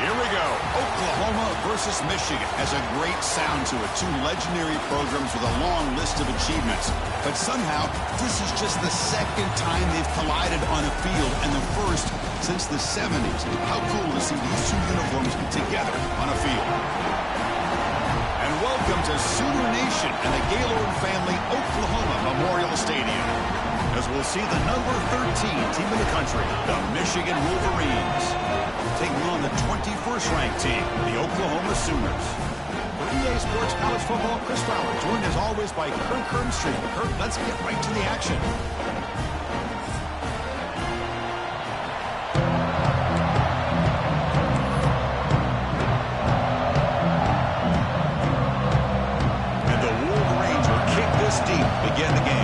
Here we go. Oklahoma versus Michigan has a great sound to it. Two legendary programs with a long list of achievements. But somehow, this is just the second time they've collided on a field, and the first since the 70s. How cool to see these two uniforms together on a field. And welcome to Sooner Nation and the Gaylord family Oklahoma Memorial Stadium, as we'll see the number 13 team in the country, the Michigan Wolverines, taking on the 21st ranked team, the Oklahoma Sooners. For EA Sports College Football, Chris Fowler, joined as always by Kirk Kernstream. Kirk, let's get right to the action. And the Wolverines will kick this deep to begin the game.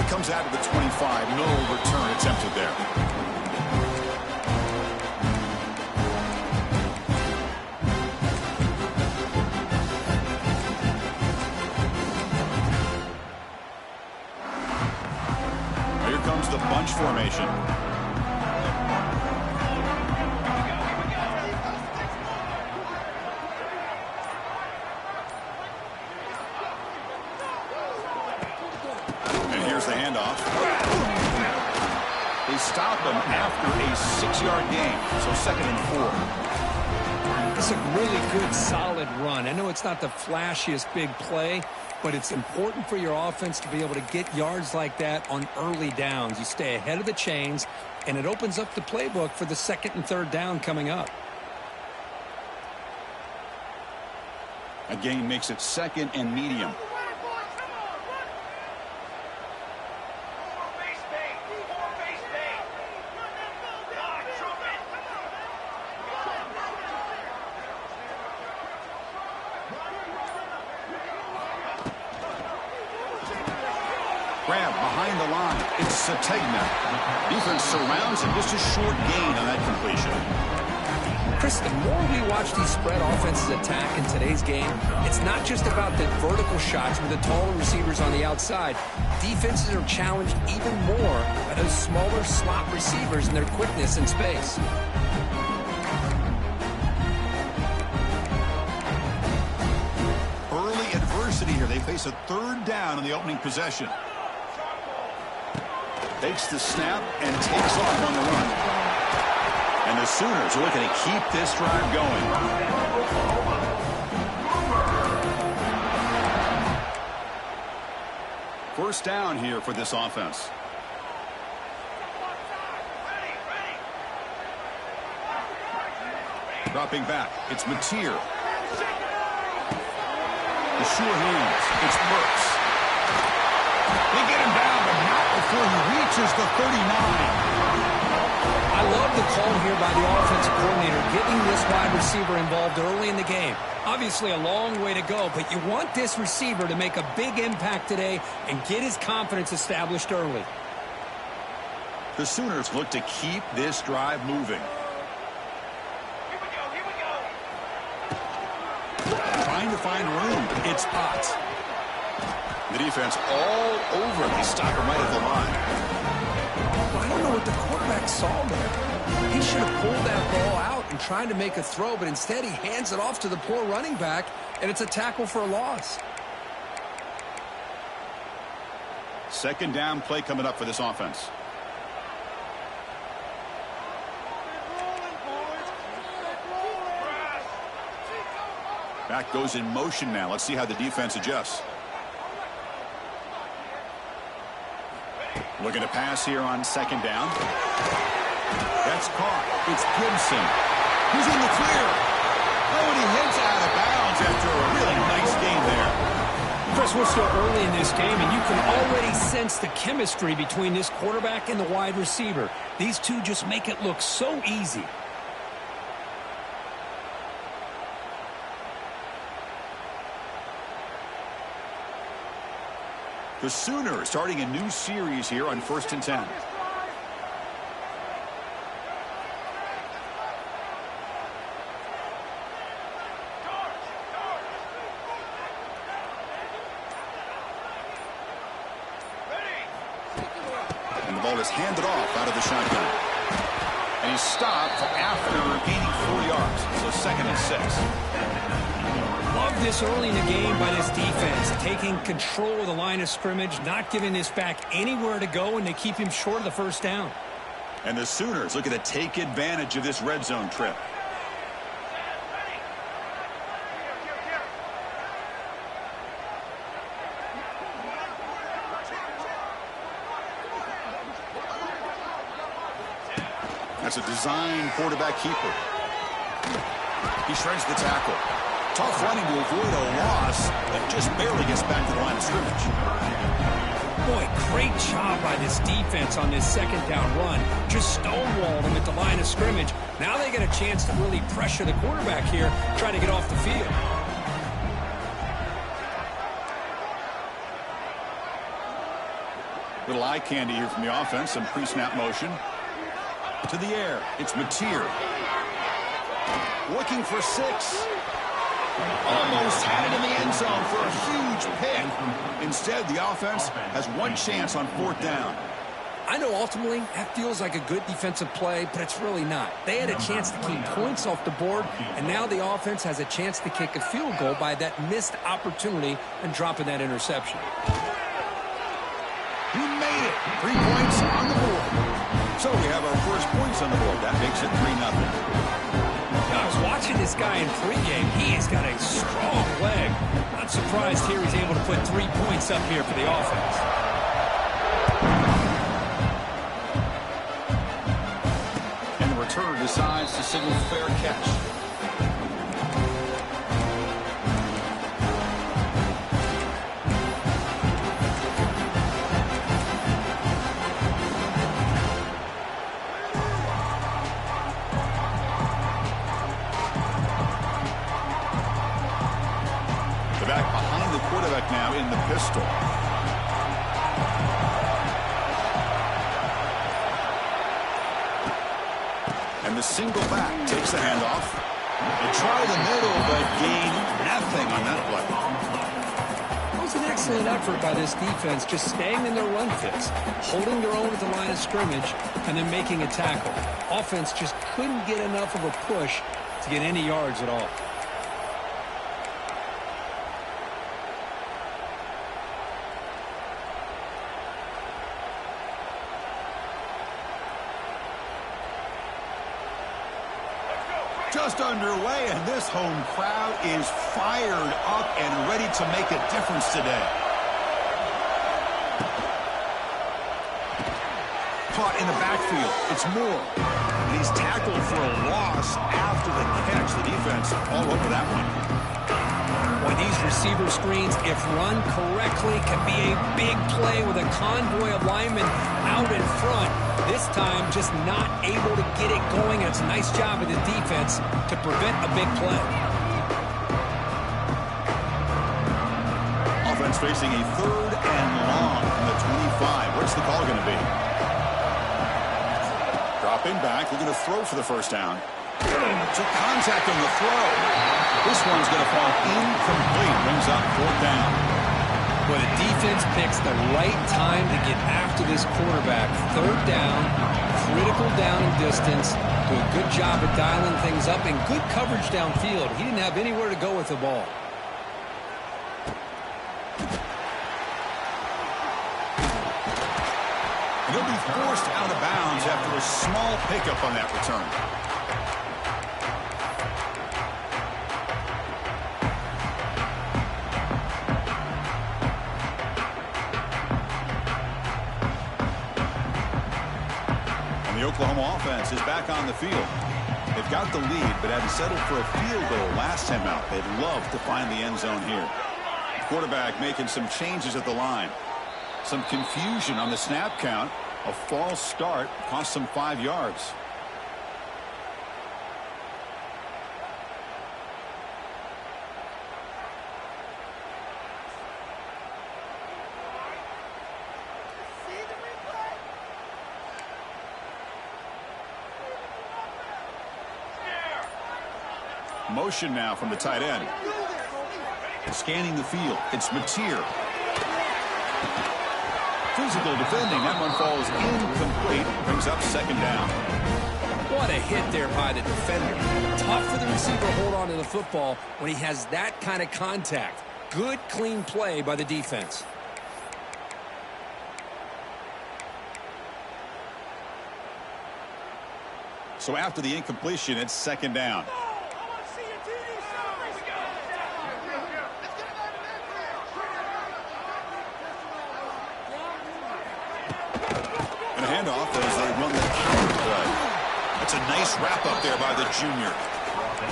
Comes out of the 25. No return attempted there. Here comes the bunch formation. The handoff. They stop him after a 6-yard gain, so 2nd and 4. It's a really good, solid run. I know it's not the flashiest big play, but it's important for your offense to be able to get yards like that on early downs. You stay ahead of the chains, and it opens up the playbook for the 2nd and 3rd down coming up. A gain makes it 2nd and medium. Grab behind the line. It's Sategna. Defense surrounds him. Just a short gain on that completion. Chris, the more we watch these spread offenses attack in today's game, it's not just about the vertical shots with the taller receivers on the outside. Defenses are challenged even more by those smaller slot receivers and their quickness in space. Early adversity here. They face a 3rd down in the opening possession. Takes the snap and takes off on the run. And the Sooners are looking to keep this drive going. First down here for this offense. Dropping back, it's Mateer. The sure hands, it's Burks. They get him down, but not before he reaches the 39. I love the call here by the offensive coordinator, getting this wide receiver involved early in the game. Obviously a long way to go, but you want this receiver to make a big impact today and get his confidence established early. The Sooners look to keep this drive moving. Trying to find room. It's Ott. The defense all over him. They stop him right at the line. I don't know what the quarterback saw there. He should have pulled that ball out and tried to make a throw, but instead he hands it off to the poor running back, and it's a tackle for a loss. 2nd down play coming up for this offense. Back goes in motion now. Let's see how the defense adjusts. Looking to pass here on second down. That's caught. It's Gibson. He's in the clear. Oh, and he heads out of bounds after a really nice game there. Chris, we're still early in this game, and you can already sense the chemistry between this quarterback and the wide receiver. These two just make it look so easy. The Sooners starting a new series here on 1st and 10. And the ball is handed off out of the shotgun. And he's stopped after gaining 4 yards. So 2nd and 6. Love this early in the game by this defense, taking control of the line of scrimmage, not giving this back anywhere to go, and they keep him short of the first down. And the Sooners looking to take advantage of this red zone trip. That's a design quarterback keeper. He shreds the tackle. Tough running to avoid a loss, but just barely gets back to the line of scrimmage. Boy, great job by this defense on this second down run. Just stonewalled him at the line of scrimmage. Now they get a chance to really pressure the quarterback here, try to get off the field. Little eye candy here from the offense. Some pre-snap motion. To the air. It's Mateer. Looking for 6. Almost had it in the end zone for a huge pick. Instead, the offense has one chance on 4th down. I know ultimately that feels like a good defensive play, but it's really not. They had a chance to keep points off the board, and now the offense has a chance to kick a field goal by that missed opportunity and dropping that interception. He made it. 3 points on the board. So we have our first points on the board. That makes it 3-0. I was watching this guy in pregame. He has got a strong leg. Not surprised here he's able to put 3 points up here for the offense. And the returner decides to signal fair catch. Back behind the quarterback now in the pistol. And the single back takes the handoff. They try the middle, but gain nothing on that play. It was an excellent effort by this defense, just staying in their run fits, holding their own at the line of scrimmage, and then making a tackle. Offense just couldn't get enough of a push to get any yards at all. Just underway, and this home crowd is fired up and ready to make a difference today. Caught in the backfield. It's Moore. And he's tackled for a loss after the catch. The defense all over that one. Boy, these receiver screens, if run correctly, can be a big play with a convoy of linemen out in front. This time, just not able to get it going. It's a nice job of the defense to prevent a big play. Offense facing a 3rd and long from the 25. What's the call going to be? Dropping back, looking to throw for the first down. Took contact on the throw. This one's going to fall incomplete. Brings up 4th down. Well, the defense picks the right time to get after this quarterback. 3rd down, critical down and distance. Do a good job of dialing things up and good coverage downfield. He didn't have anywhere to go with the ball. He'll be forced out of bounds after a small pickup on that return. And the Oklahoma offense is back on the field. They've got the lead, but having settled for a field goal last time out, they'd love to find the end zone here. The quarterback making some changes at the line. Some confusion on the snap count. A false start cost them 5 yards. Motion now from the tight end. Scanning the field. It's Mateer. Physical defending. That one falls incomplete. Brings up second down. What a hit there by the defender. Tough for the receiver to hold on to the football when he has that kind of contact. Good, clean play by the defense. So after the incompletion, it's second down. And a handoff as they run the counter play. That's a nice wrap up there by the junior.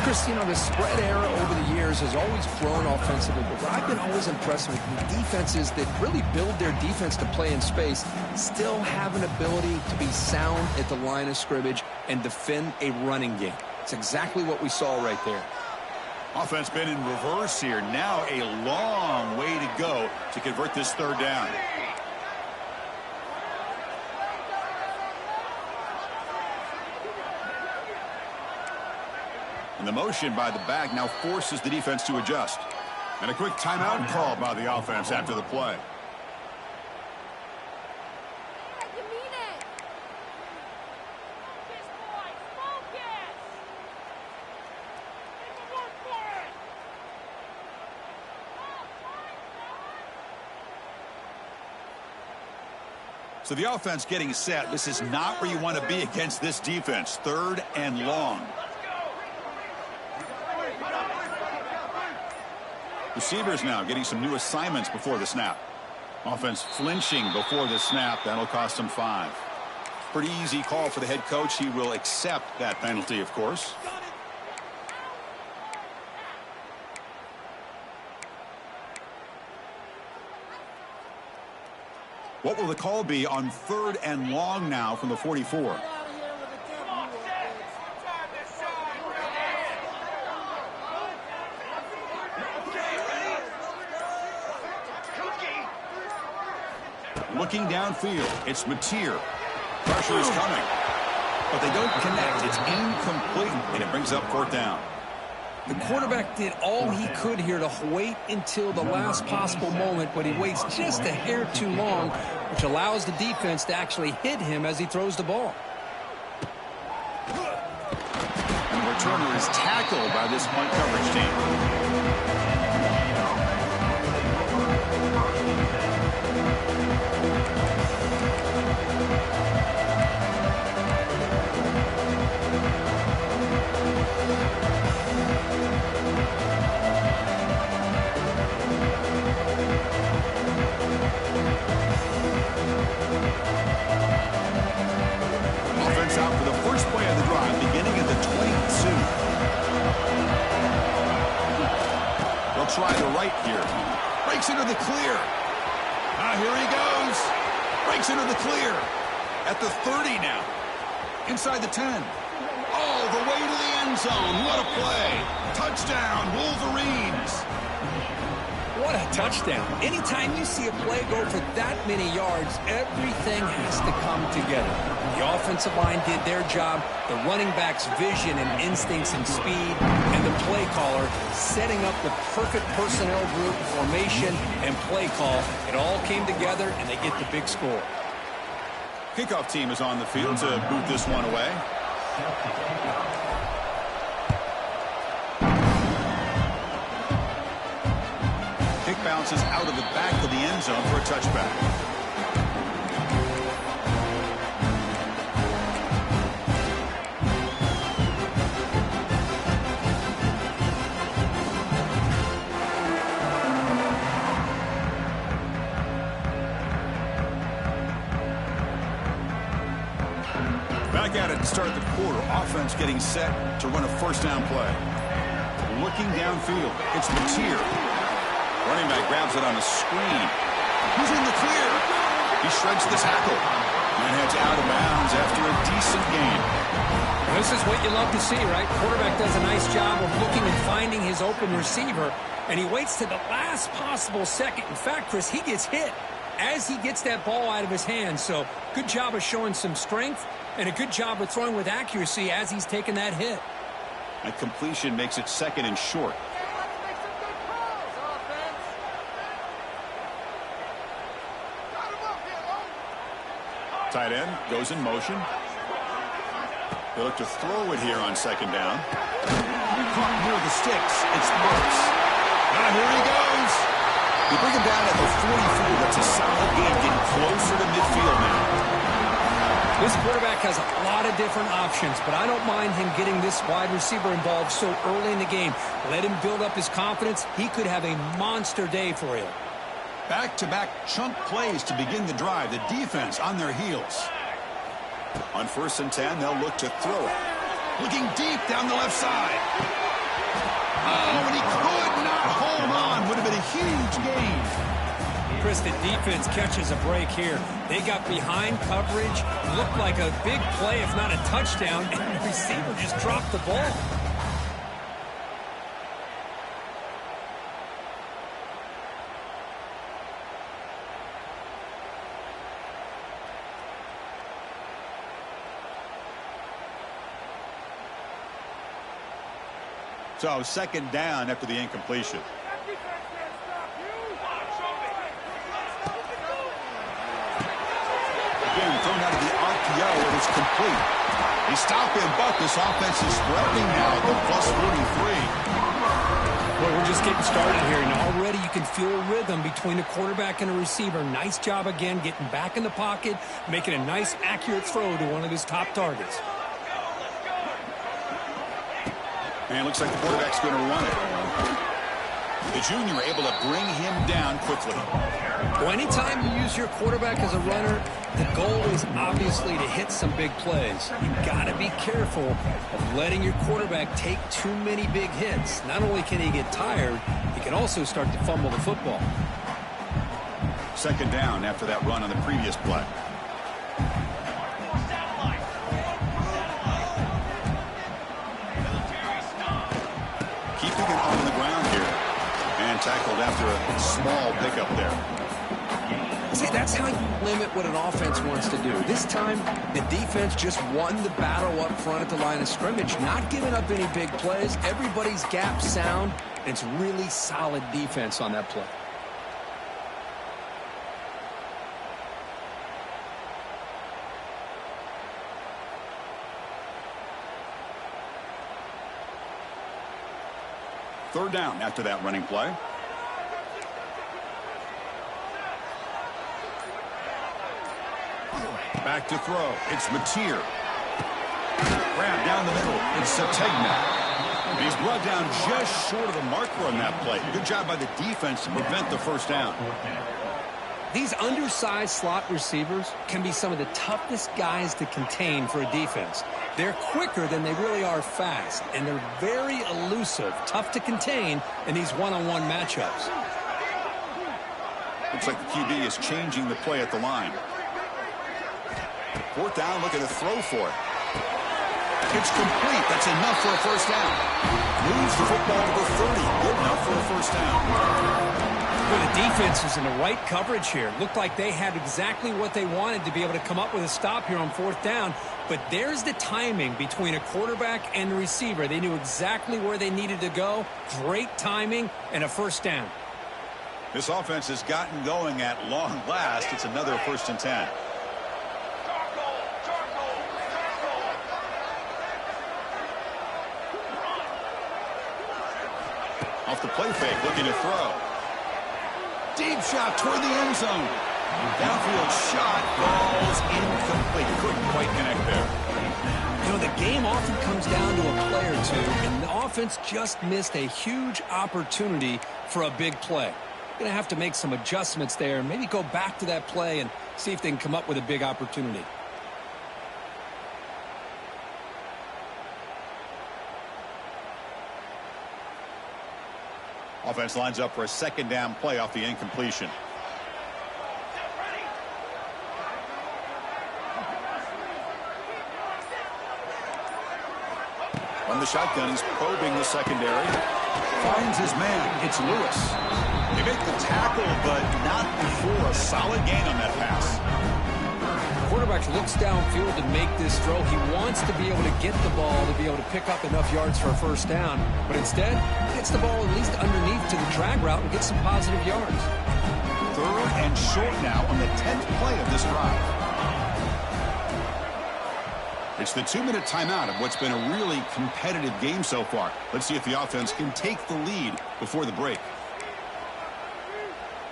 Chris, you know, the spread era over the years has always grown offensively, but I've been always impressed with defenses that really build their defense to play in space, still have an ability to be sound at the line of scrimmage and defend a running game. It's exactly what we saw right there. Offense been in reverse here. Now a long way to go to convert this third down. And the motion by the back now forces the defense to adjust. And a quick timeout call by the offense after the play. So the offense getting set. This is not where you want to be against this defense. Third and long. Receivers now getting some new assignments before the snap. Offense flinching before the snap. That'll cost them 5. Pretty easy call for the head coach. He will accept that penalty, of course. What will the call be on third and long now from the 44? Looking downfield, it's Mateer. Pressure is coming, but they don't connect. It's incomplete, and it brings up fourth down. The quarterback did all he could here to wait until the last possible moment, but he waits just a hair too long, which allows the defense to actually hit him as he throws the ball. And the returner is tackled by this punt coverage team. Offense out for the first play of the drive, beginning at the 22. They'll try the right here. Breaks into the clear. Here he goes. Breaks into the clear. At the 30 now. Inside the 10. All the way to the end zone. What a play. Touchdown, Wolverines. What a touchdown. Anytime you see a play go for that many yards, everything has to come together. The offensive line did their job, the running back's vision and instincts and speed, and the play caller setting up the perfect personnel group, formation, and play call. It all came together, and they get the big score. Kickoff team is on the field to boot this one away. Kick bounces out of the back of the end zone for a touchback. Back at it to start the quarter. Offense getting set to run a first down play. Looking downfield. It's Mateer. Running back grabs it on the screen. He's in the clear. He shreds the tackle. And heads out of bounds after a decent gain. This is what you love to see, right? Quarterback does a nice job of looking and finding his open receiver, and he waits to the last possible second. In fact, Chris, he gets hit as he gets that ball out of his hands. So good job of showing some strength and a good job of throwing with accuracy as he's taking that hit. That completion makes it second and short. Tight end goes in motion. They look to throw it here on second down. Caught near the sticks. It's Burks. Here he goes. They bring him down at the 44. That's a solid gain, getting closer to midfield now. This quarterback has a lot of different options, but I don't mind him getting this wide receiver involved so early in the game. Let him build up his confidence. He could have a monster day for you. Back-to-back chunk plays to begin the drive. The defense on their heels. On 1st and 10, they'll look to throw it. Looking deep down the left side. Oh, and he could not hold on. Would have been a huge gain. Chris, the defense catches a break here. They got behind coverage. Looked like a big play, if not a touchdown, and the receiver just dropped the ball. So second down after the incompletion. Again, thrown out of the RPO. It is complete. They stop him, but this offense is threatening now at the plus 43. Well, we're just getting started here, and already you can feel a rhythm between the quarterback and the receiver. Nice job again getting back in the pocket, making a nice, accurate throw to one of his top targets. And it looks like the quarterback's going to run it. The junior able to bring him down quickly. Well, anytime you use your quarterback as a runner, the goal is obviously to hit some big plays. You've got to be careful of letting your quarterback take too many big hits. Not only can he get tired, he can also start to fumble the football. Second down after that run on the previous play. Keeping it on the ground here. And tackled after a small pickup there. See, that's how you limit what an offense wants to do. This time, the defense just won the battle up front at the line of scrimmage, not giving up any big plays. Everybody's gap sound, and it's really solid defense on that play. Third down after that running play. Back to throw. It's Mateer. Grab down the middle. It's Sategna. He's brought down just short of the marker on that play. Good job by the defense to prevent the first down. These undersized slot receivers can be some of the toughest guys to contain for a defense. They're quicker than they really are fast, and they're very elusive, tough to contain in these one-on-one matchups. Looks like the QB is changing the play at the line. Fourth down, looking to throw for it. It's complete. That's enough for a first down. Moves the football to the 30. Good enough for a first down. Well, the defense is in the right coverage here. Looked like they had exactly what they wanted to be able to come up with a stop here on fourth down. But there's the timing between a quarterback and the receiver. They knew exactly where they needed to go. Great timing and a first down. This offense has gotten going at long last. It's another 1st and 10. Off the play fake, looking to throw. Deep shot toward the end zone. Downfield shot falls incomplete. Couldn't quite connect there. You know, the game often comes down to a play or two, and the offense just missed a huge opportunity for a big play. Going to have to make some adjustments there, maybe go back to that play and see if they can come up with a big opportunity. Offense lines up for a second down play off the incompletion. From the shotgun, he's probing the secondary. Finds his man. It's Lewis. They make the tackle, but not before a solid gain on that pass. Quarterback looks downfield to make this throw. He wants to be able to get the ball to be able to pick up enough yards for a first down. But instead, he gets the ball at least underneath to the drag route and gets some positive yards. 3rd and short now on the 10th play of this drive. It's the 2-minute timeout of what's been a really competitive game so far. Let's see if the offense can take the lead before the break.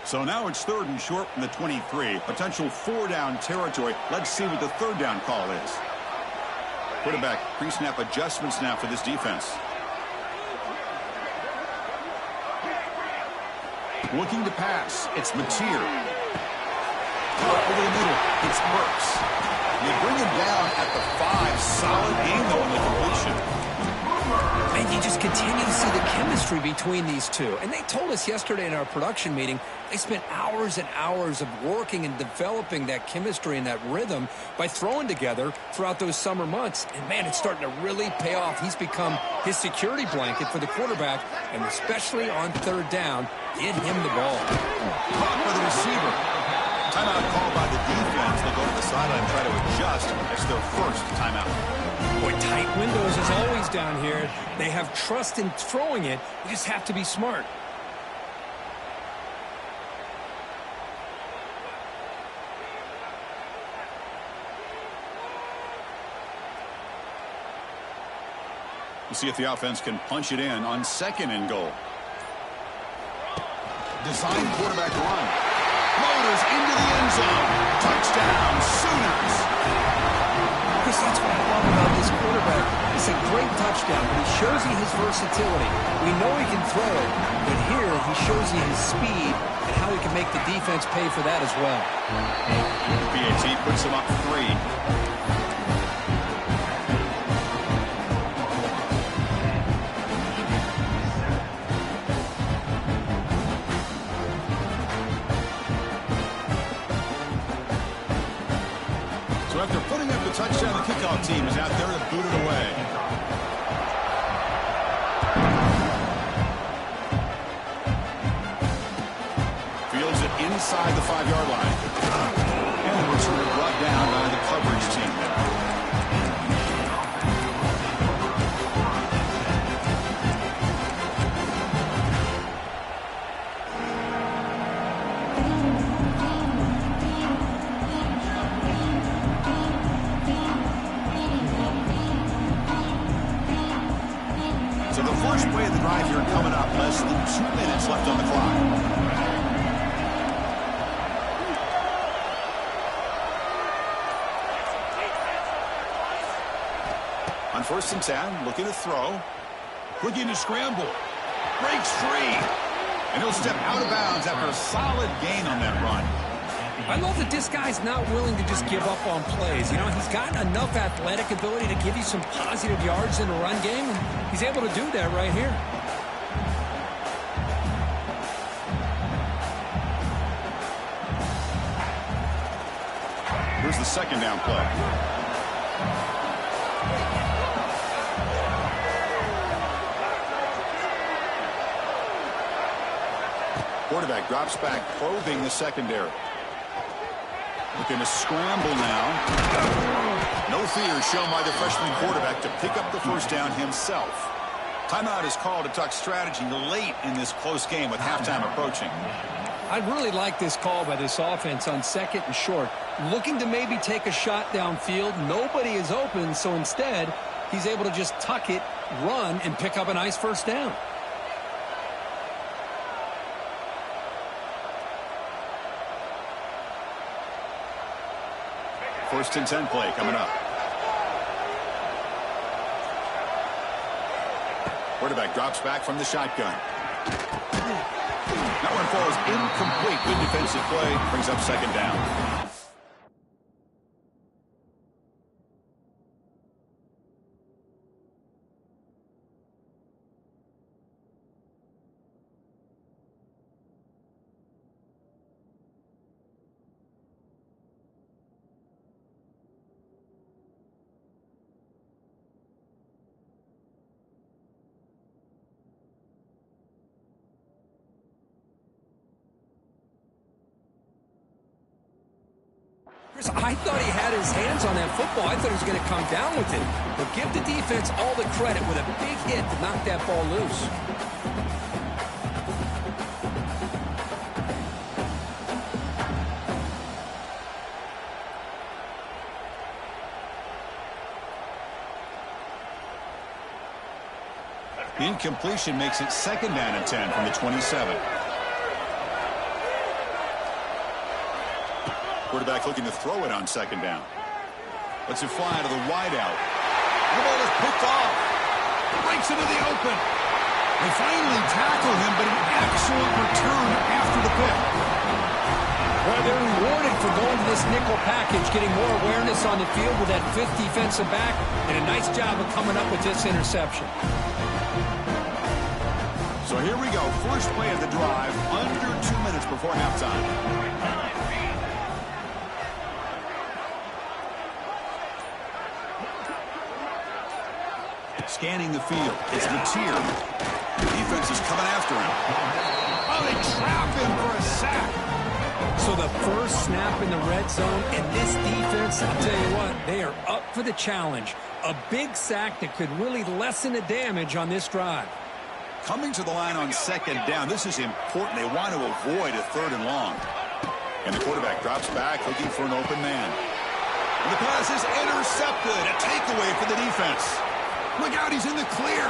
So now it's 3rd and short from the 23. Potential 4-down territory. Let's see what the 3rd down call is. Quarterback pre-snap adjustments now for this defense. Looking to pass. It's Mateer. Over the middle. It's Burks. They bring him down at the 5. Solid aim, though, on the completion. And you just continue to see the chemistry between these two. And they told us yesterday in our production meeting, they spent hours and hours of working and developing that chemistry and that rhythm by throwing together throughout those summer months. And, man, it's starting to really pay off. He's become his security blanket for the quarterback, and especially on 3rd down, get him the ball. Caught for the receiver. Timeout called by the defense. They'll go to the sideline and try to adjust. It's their first timeout. Boy, tight windows as always down here. They have trust in throwing it. You just have to be smart. We'll see if the offense can punch it in on 2nd and goal. Design quarterback run. Motors into the end zone. Touchdown, Sooners. Chris, that's what I love about this quarterback. It's a great touchdown, but he shows you his versatility. We know he can throw it, but here he shows you his speed and how he can make the defense pay for that as well. PAT puts him up 3. So after putting up the touchdown, the kickoff team is out there to boot it away. Fields it inside the 5-yard line. And we're sort of brought down by the coverage team there. So the first play of the drive here coming up. Less than 2 minutes left on the clock. On 1st and 10, looking to throw. Looking to scramble. Breaks free. And he'll step out of bounds after a solid gain on that run. I love that this guy's not willing to just give up on plays. You know, he's got enough athletic ability to give you some positive yards in the run game, and he's able to do that right here. Here's the 2nd down play. Quarterback drops back, probing the secondary. Looking to scramble now. No fear shown by the freshman quarterback to pick up the first down himself. Timeout is called to talk strategy late in this close game with halftime approaching. I really like this call by this offense on 2nd and short. Looking to maybe take a shot downfield. Nobody is open, so instead, he's able to just tuck it, run, and pick up a nice first down. First and 10 play coming up. Quarterback drops back from the shotgun. That one falls incomplete. Good defensive play. Brings up 2nd down. Chris, I thought he had his hands on that football. I thought he was going to come down with it. But give the defense all the credit with a big hit to knock that ball loose. Incompletion makes it 2nd down and 10 from the 27. Quarterback looking to throw it on 2nd down. Lets it fly to the wideout. The ball is picked off. Breaks into the open. They finally tackle him, but an excellent return after the pick. Well, they're rewarded for going to this nickel package, getting more awareness on the field with that 5th defensive back, and a nice job of coming up with this interception. So here we go. First play of the drive, under 2 minutes before halftime. Scanning the field. It's Mateer. The defense is coming after him. Oh, they trap him for a sack. So the first snap in the red zone, and this defense, I'll tell you what, they are up for the challenge. A big sack that could really lessen the damage on this drive. Coming to the line on 2nd down. This is important. They want to avoid a 3rd and long. And the quarterback drops back, looking for an open man. And the pass is intercepted. A takeaway for the defense. Look out, he's in the clear.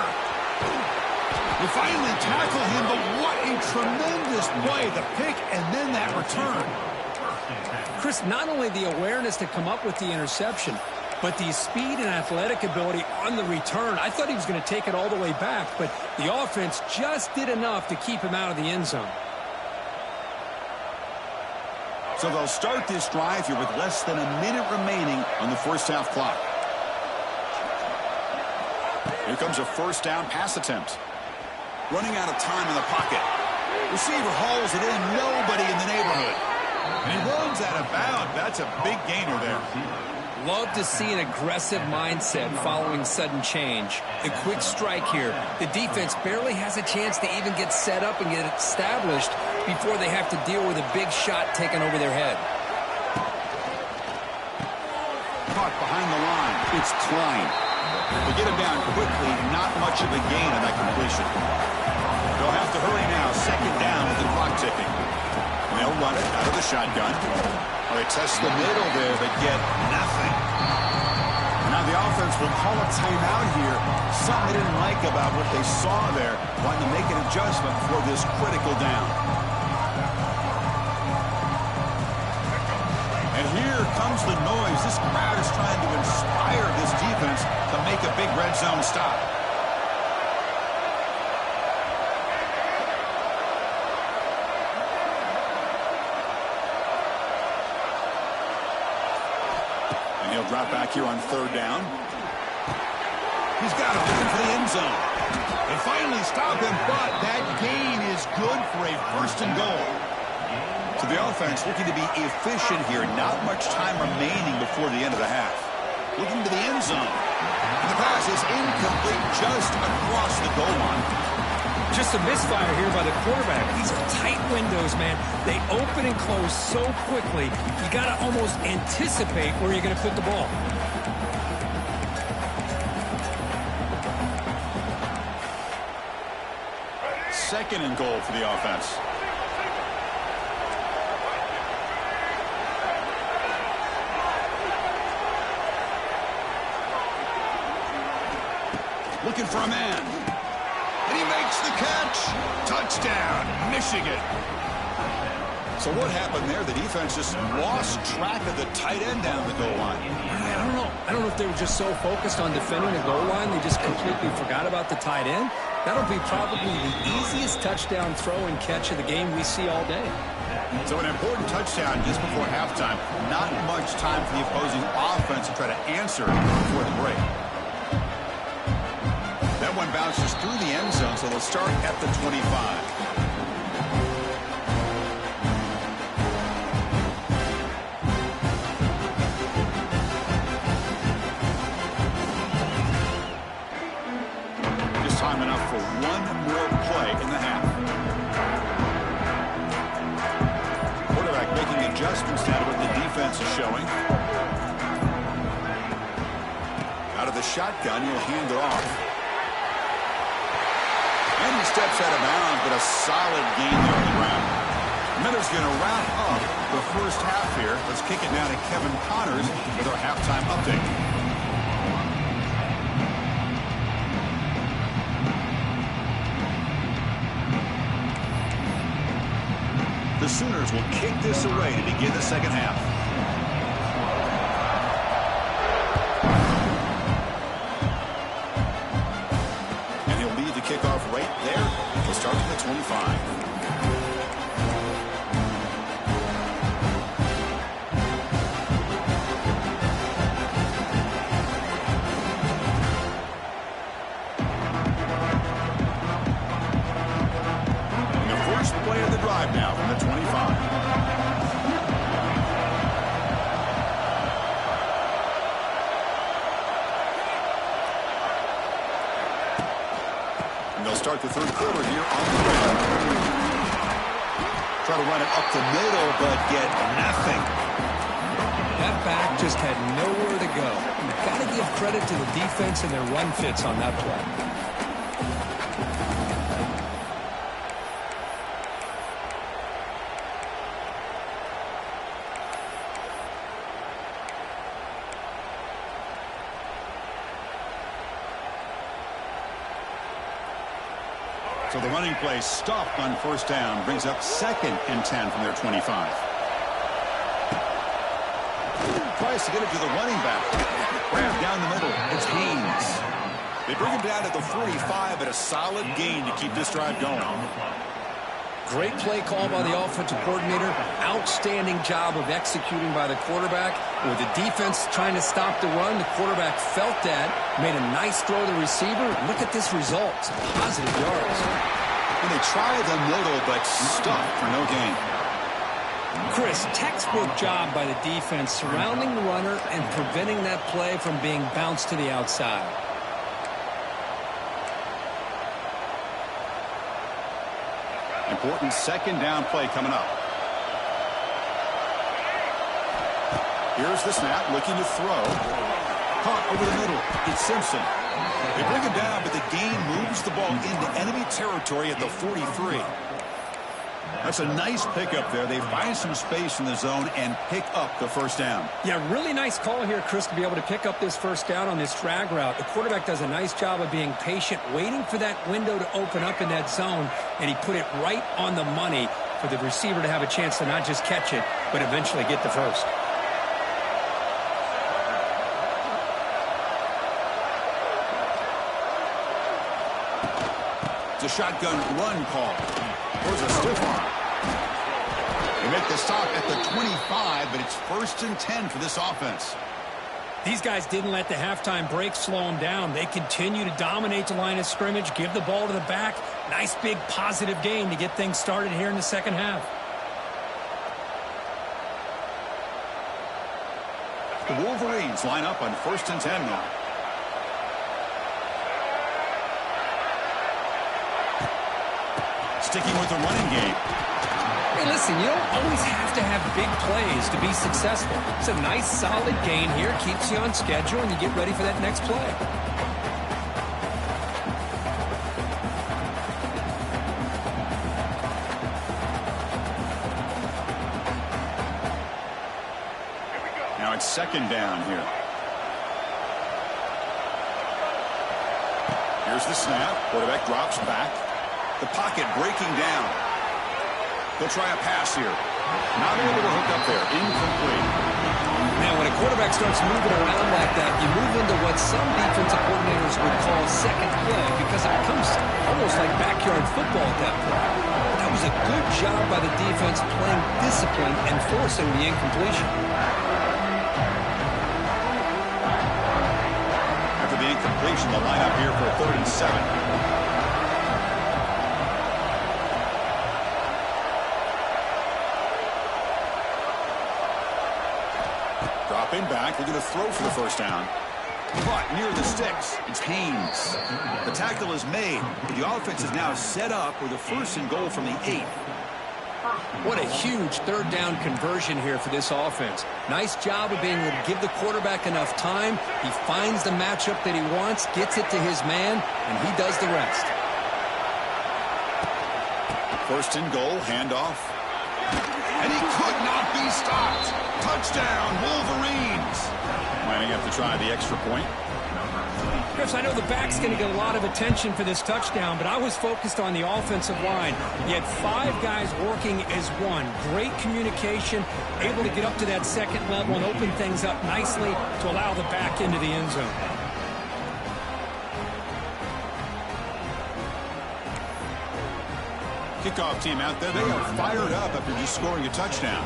They finally tackle him, but what a tremendous play. The pick and then that return. Chris, not only the awareness to come up with the interception, but the speed and athletic ability on the return. I thought he was going to take it all the way back, but the offense just did enough to keep him out of the end zone. So they'll start this drive here with less than a minute remaining on the first half clock. Here comes a 1st down pass attempt. Running out of time in the pocket. Receiver hauls it in. Nobody in the neighborhood. And he runs out of bounds. That's a big gainer there. Love to see an aggressive mindset following sudden change. The quick strike here. The defense barely has a chance to even get set up and get established before they have to deal with a big shot taken over their head. Caught behind the line. It's Klein. They get him down quickly. Not much of a gain on that completion. They'll have to hurry now. 2nd down with the clock ticking. And they'll run it out of the shotgun. Well, they test the middle there, but get nothing. And now the offense will call a timeout here. Something they didn't like about what they saw there. Wanting to make an adjustment for this critical down. And here comes the noise. This crowd is trying to inspire this defense to make a big red zone stop. And he'll drop back here on 3rd down. He's got it looking for the end zone. They finally stop him, but that gain is good for a 1st and goal. So the offense looking to be efficient here. Not much time remaining before the end of the half. Looking to the end zone. And the pass is incomplete just across the goal line. Just a misfire here by the quarterback. These are tight windows, man. They open and close so quickly. You got to almost anticipate where you're going to put the ball. Second and goal for the offense. Looking for a man. And he makes the catch. Touchdown, Michigan. So what happened there? The defense just lost track of the tight end down the goal line. I don't know if they were just so focused on defending the goal line, they just completely forgot about the tight end. That'll be probably the easiest touchdown throw and catch of the game we see all day. So an important touchdown just before halftime. Not much time for the opposing offense to try to answer before the break. That one bounces through the end zone, so they'll start at the 25. Time enough for one more play in the half. Quarterback making adjustments now to what the defense defense is showing. Out of the shotgun, he'll hand it off. And he steps out of bounds, but a solid gain there on the ground. Miller's going to wrap up the first half here. Let's kick it now to Kevin Connors with our halftime update. The Sooners will kick this away to begin the second half. And he'll lead the kickoff right there. He'll start from the 25. Play of the drive now from the 25. And they'll start the third quarter here on the ground. Try to run it up the middle, but get nothing. That back just had nowhere to go. You've got to give credit to the defense and their run fits on that play. So the running play stopped on first down, brings up 2nd and 10 from their 25. Tries to get it to the running back. Grab down the middle. It's Haynes. They bring him down to the 45 at a solid gain to keep this drive going. Great play call by the offensive coordinator. Outstanding job of executing by the quarterback. With the defense trying to stop the run, the quarterback felt that, made a nice throw to the receiver. Look at this result. Some positive yards. And they try the middle, but stuck for no gain. Chris, textbook job by the defense surrounding the runner and preventing that play from being bounced to the outside. Important second down play coming up. Here's the snap, looking to throw. Caught over the middle. It's Simpson. They bring him down, but the gain moves the ball into enemy territory at the 43. That's a nice pickup there. They find some space in the zone and pick up the first down. Yeah, really nice call here, Chris, to be able to pick up this first down on this drag route. The quarterback does a nice job of being patient, waiting for that window to open up in that zone, and he put it right on the money for the receiver to have a chance to not just catch it, but eventually get the first. It's a shotgun run call. There's a stiff arm. They make the stop at the 25, but it's 1st and 10 for this offense. These guys didn't let the halftime break slow them down. They continue to dominate the line of scrimmage, give the ball to the back. Nice big positive gain to get things started here in the second half. The Wolverines line up on 1st and 10 now. Sticking with the running game. Hey, listen, you don't always have to have big plays to be successful. It's a nice, solid gain here. Keeps you on schedule, and you get ready for that next play. Now it's 2nd down here. Here's the snap. Quarterback drops back. The pocket breaking down. They'll try a pass here. Not able to hook up there. Incomplete. Now, when a quarterback starts moving around like that, you move into what some defensive coordinators would call second play because it becomes almost like backyard football at that point. That was a good job by the defense playing discipline and forcing the incompletion. After the incompletion, they'll line up here for a 3rd and 7. Dropping back, they're going to throw for the first down. Caught near the sticks. It's Haynes. The tackle is made. The offense is now set up with a 1st and goal from the 8. What a huge third down conversion here for this offense. Nice job of being able to give the quarterback enough time. He finds the matchup that he wants, gets it to his man, and he does the rest. First and goal, handoff. And he could not be stopped. Touchdown, Wolverines. Might have to try the extra point. Chris, I know the back's going to get a lot of attention for this touchdown, but I was focused on the offensive line. You had 5 guys working as one. Great communication, able to get up to that second level and open things up nicely to allow the back into the end zone. Kickoff team out there. They are fired up after just scoring a touchdown.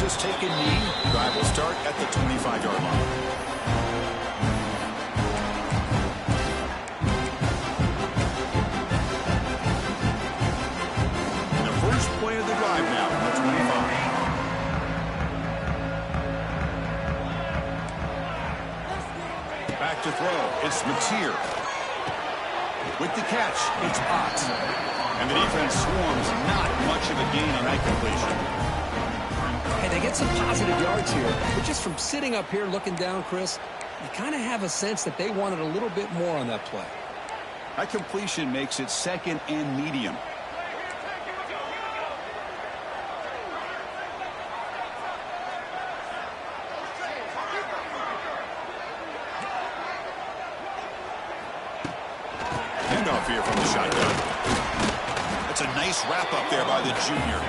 Just take a knee. Drive will start at the 25-yard line. And the first play of the drive now on the 25. Back to throw. It's Mateer. With the catch, it's Ott. And the defense swarms. Not much of a gain on that completion. Hey, they get some positive yards here, but just from sitting up here looking down, Chris, you kind of have a sense that they wanted a little bit more on that play. That completion makes it second and medium. Handoff here from the shotgun. That's a nice wrap up there by the junior.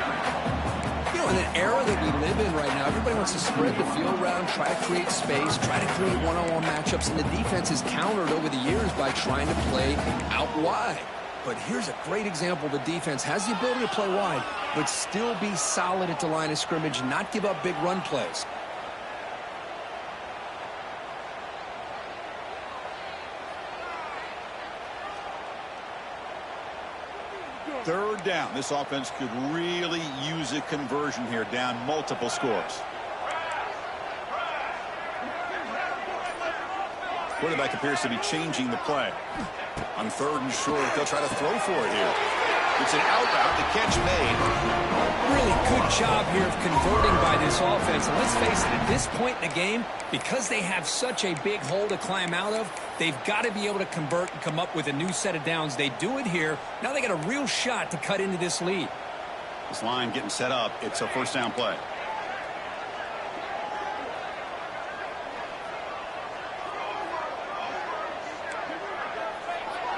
You know, in an era that we live in right now, everybody wants to spread the field around, try to create space, try to create one-on-one matchups, and the defense is countered over the years by trying to play out wide. But here's a great example. The defense has the ability to play wide, but still be solid at the line of scrimmage, not give up big run plays. Third down. This offense could really use a conversion here, down multiple scores. Quarterback appears to be changing the play. On third and short, they'll try to throw for it here. It's an out route. The catch made. Really good job here of converting by this offense. And let's face it, at this point in the game, because they have such a big hole to climb out of, they've got to be able to convert and come up with a new set of downs. They do it here. Now they got a real shot to cut into this lead. This line getting set up. It's a first down play.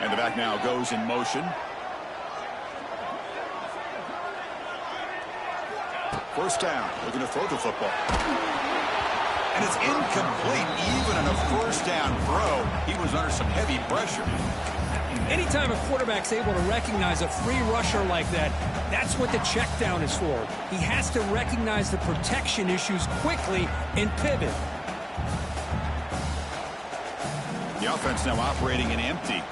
And the back now goes in motion. First down, looking to throw the football. And it's incomplete. Even on a first down throw, he was under some heavy pressure. Anytime a quarterback's able to recognize a free rusher like that, that's what the check down is for. He has to recognize the protection issues quickly and pivot. The offense now operating in empty.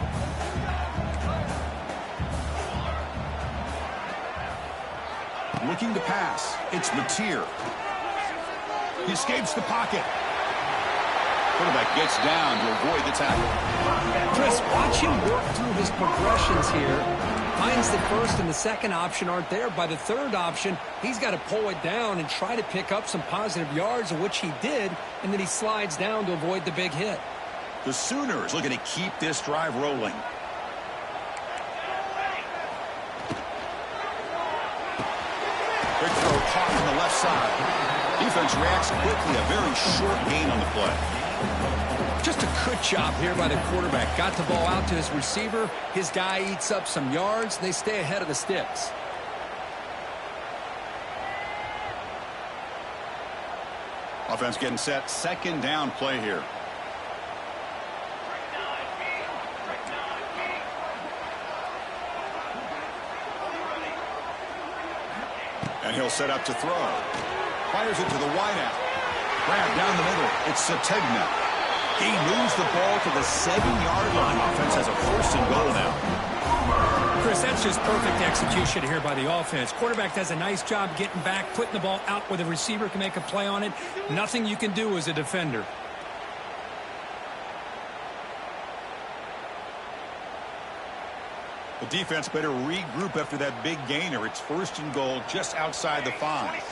Looking to pass. It's Mateer. He escapes the pocket. Quarterback gets down to avoid the tackle. Chris, watch him work through his progressions here. Finds the first and the second option aren't there. By the third option, he's got to pull it down and try to pick up some positive yards, of which he did, and then he slides down to avoid the big hit. The Sooners looking to keep this drive rolling. Big throw caught on the left side. Defense reacts quickly. A very short gain on the play. Just a good job here by the quarterback. Got the ball out to his receiver. His guy eats up some yards. They stay ahead of the sticks. Offense getting set. Second down play here. And he'll set up to throw. Fires it to the wideout. Grab down the middle. It's Sategna. He moves the ball to the 7-yard line. Offense has a 1st and goal now. Chris, that's just perfect execution here by the offense. Quarterback does a nice job getting back, putting the ball out where the receiver can make a play on it. Nothing you can do as a defender. The defense better regroup after that big gainer. It's 1st and goal just outside the 5.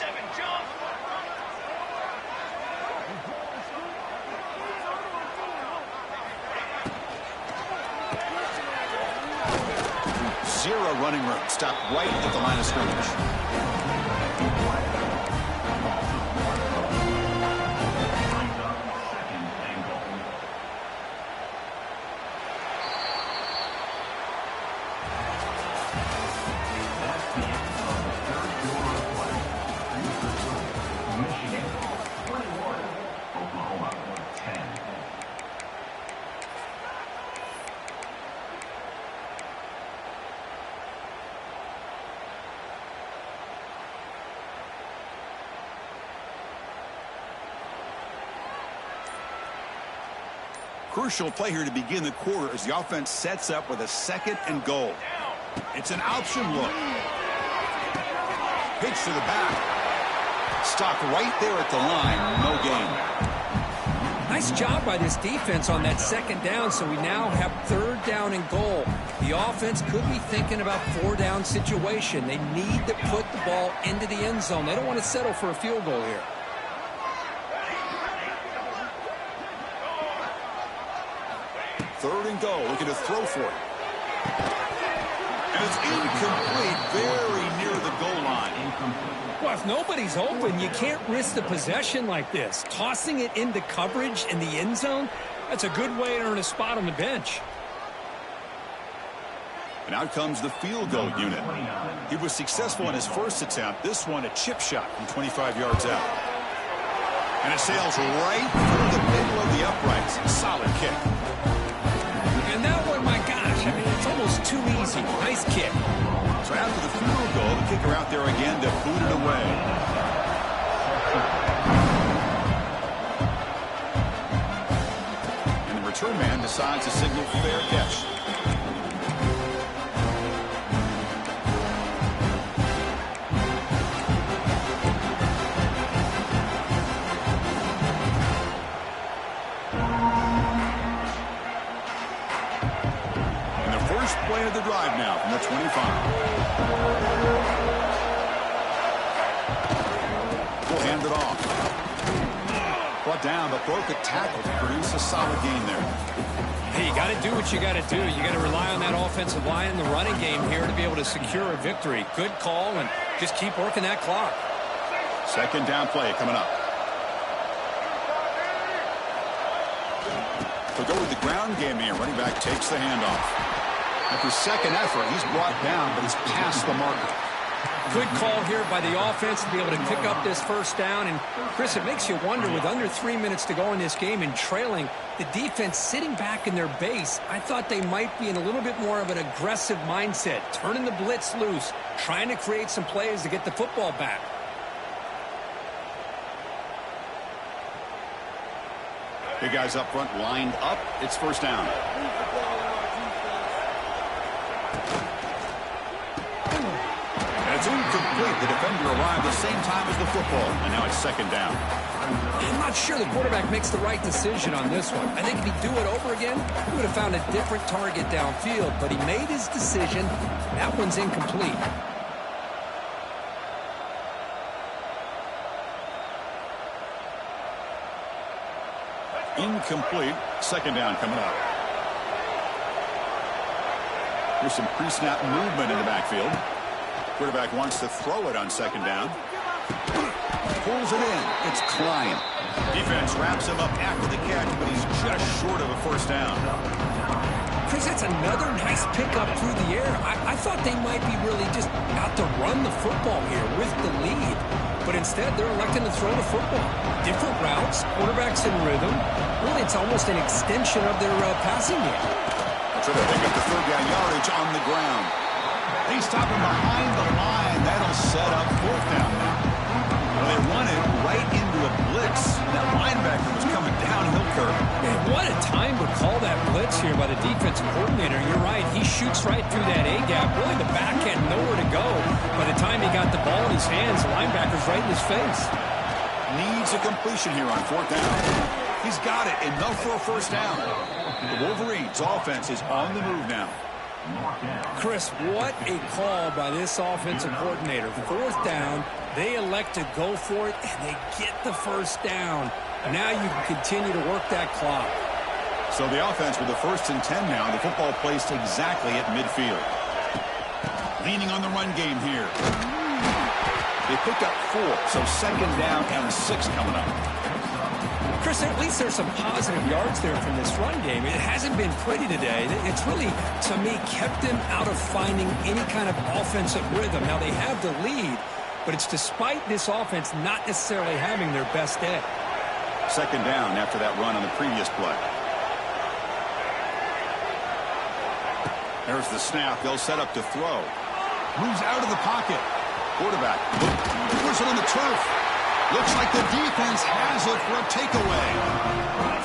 Zero running room. Stopped right at the line of scrimmage. Crucial play here to begin the quarter as the offense sets up with a 2nd and goal. It's an option look. Pitch to the back. Stopped right there at the line. No gain. Nice job by this defense on that 2nd down, so we now have 3rd down and goal. The offense could be thinking about 4-down situation. They need to put the ball into the end zone. They don't want to settle for a field goal here. 3rd and goal. Looking to throw for it. And it's incomplete. Very near the goal line. Well, if nobody's open, you can't risk the possession like this. Tossing it into coverage in the end zone, that's a good way to earn a spot on the bench. And out comes the field goal unit. He was successful in his 1st attempt. This one, a chip shot from 25 yards out. And it sails right through the middle of the uprights. Solid kick. And that one, my gosh, I mean, it's almost too easy. Nice kick. So after the field goal, the kicker out there again to boot it away. And the return man decides to signal fair catch. Play of the drive now from the 25. We'll hand it off. Brought down, but broke a tackle to produce a solid gain there. Hey, you got to do what you got to do. You got to rely on that offensive line in the running game here to be able to secure a victory. Good call, and just keep working that clock. 2nd down play coming up. To go with the ground game here, running back takes the handoff. After 2nd effort, he's brought down, but he's past the marker. Good call here by the offense to be able to pick up this 1st down. And, Chris, it makes you wonder, with under 3 minutes to go in this game and trailing, the defense sitting back in their base, I thought they might be in a little bit more of an aggressive mindset, turning the blitz loose, trying to create some plays to get the football back. Big guys up front lined up. It's 1st down. It's incomplete. The defender arrived the same time as the football, and now it's 2nd down. I'm not sure the quarterback makes the right decision on this one. I think if he'd do it over again, he would have found a different target downfield, but he made his decision. That one's incomplete. Incomplete. 2nd down coming up. Here's some pre-snap movement in the backfield. Quarterback wants to throw it on 2nd down. Pulls it in. It's Klein. Defense wraps him up after the catch, but he's just short of a 1st down. Chris, that's another nice pickup through the air. I thought they might be really just out to run the football here with the lead. But instead, they're electing to throw the football. Different routes, quarterbacks in rhythm. Really, it's almost an extension of their passing game. Try to pick up the 3rd down yardage on the ground. They stop him behind the line. That'll set up 4th down now. Well, they run it right into a blitz. That linebacker was coming downhill curve. Man, what a time to call that blitz here by the defensive coordinator. You're right. He shoots right through that A-gap. Really, the back had nowhere to go. By the time he got the ball in his hands, the linebacker's right in his face. Needs a completion here on 4th down. He's got it. Enough for a first down. The Wolverines' offense is on the move now. Chris, what a call by this offensive coordinator. 4th down, they elect to go for it, and they get the first down. Now you can continue to work that clock. So the offense with the 1st and 10 now. The football placed exactly at midfield. Leaning on the run game here. They picked up 4, so 2nd down and 6 coming up. Chris, at least there's some positive yards there from this run game. It hasn't been pretty today. It's really, to me, kept them out of finding any kind of offensive rhythm. Now, they have the lead, but it's despite this offense not necessarily having their best day. 2nd down after that run on the previous play. There's the snap. They'll set up to throw. Moves out of the pocket. Quarterback puts it on the turf. Looks like the defense has it for a takeaway.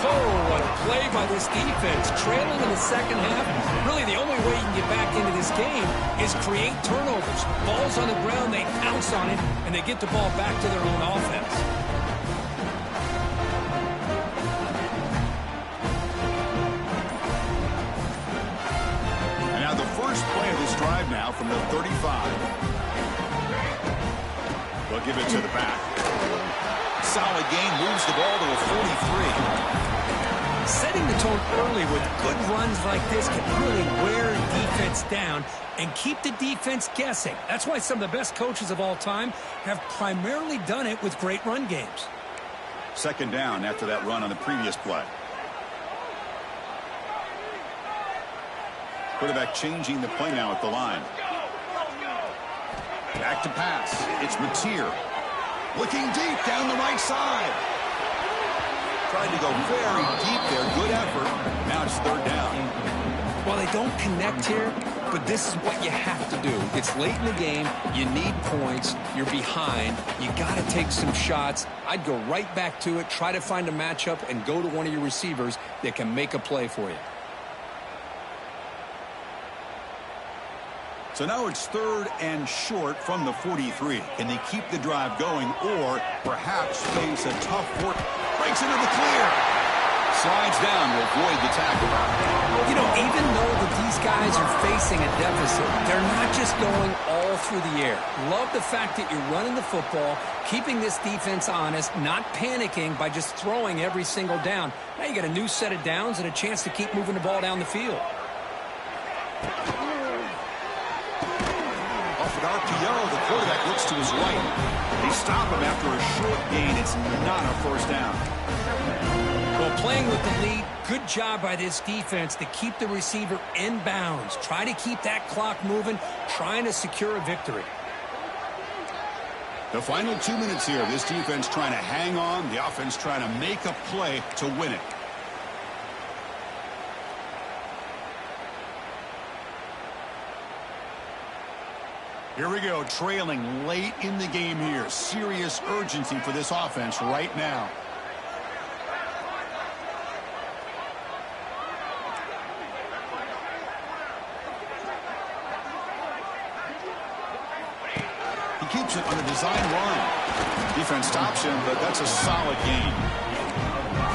Oh, what a play by this defense. Trailing in the second half. Really, the only way you can get back into this game is create turnovers. Ball's on the ground, they pounce on it, and they get the ball back to their own offense. And now the first play of this drive now from the 35. They'll give it to the back. Solid gain, moves the ball to a 43. Setting the tone early with good runs like this can really wear defense down and keep the defense guessing. That's why some of the best coaches of all time have primarily done it with great run games. 2nd down after that run on the previous play. Quarterback changing the play now at the line. Back to pass. It's Mateer. Looking deep down the right side. Tried to go very deep there. Good effort. Now it's 3rd down. Well, they don't connect here, but this is what you have to do. It's late in the game. You need points. You're behind. You got to take some shots. I'd go right back to it, try to find a matchup, and go to one of your receivers that can make a play for you. So now it's 3rd and short from the 43. Can they keep the drive going or perhaps face a tough work? Breaks into the clear. Slides down to avoid the tackle. You know, even though these guys are facing a deficit, they're not just going all through the air. Love the fact that you're running the football, keeping this defense honest, not panicking by just throwing every single down. Now you got a new set of downs and a chance to keep moving the ball down the field. RPO, the quarterback looks to his right. They stop him after a short gain. It's not a first down. Well, playing with the lead, good job by this defense to keep the receiver in bounds. Try to keep that clock moving, trying to secure a victory. The final 2 minutes here. This defense trying to hang on. The offense trying to make a play to win it. Here we go, trailing late in the game here. Serious urgency for this offense right now. He keeps it on the design line. Defense stops him, but that's a solid gain.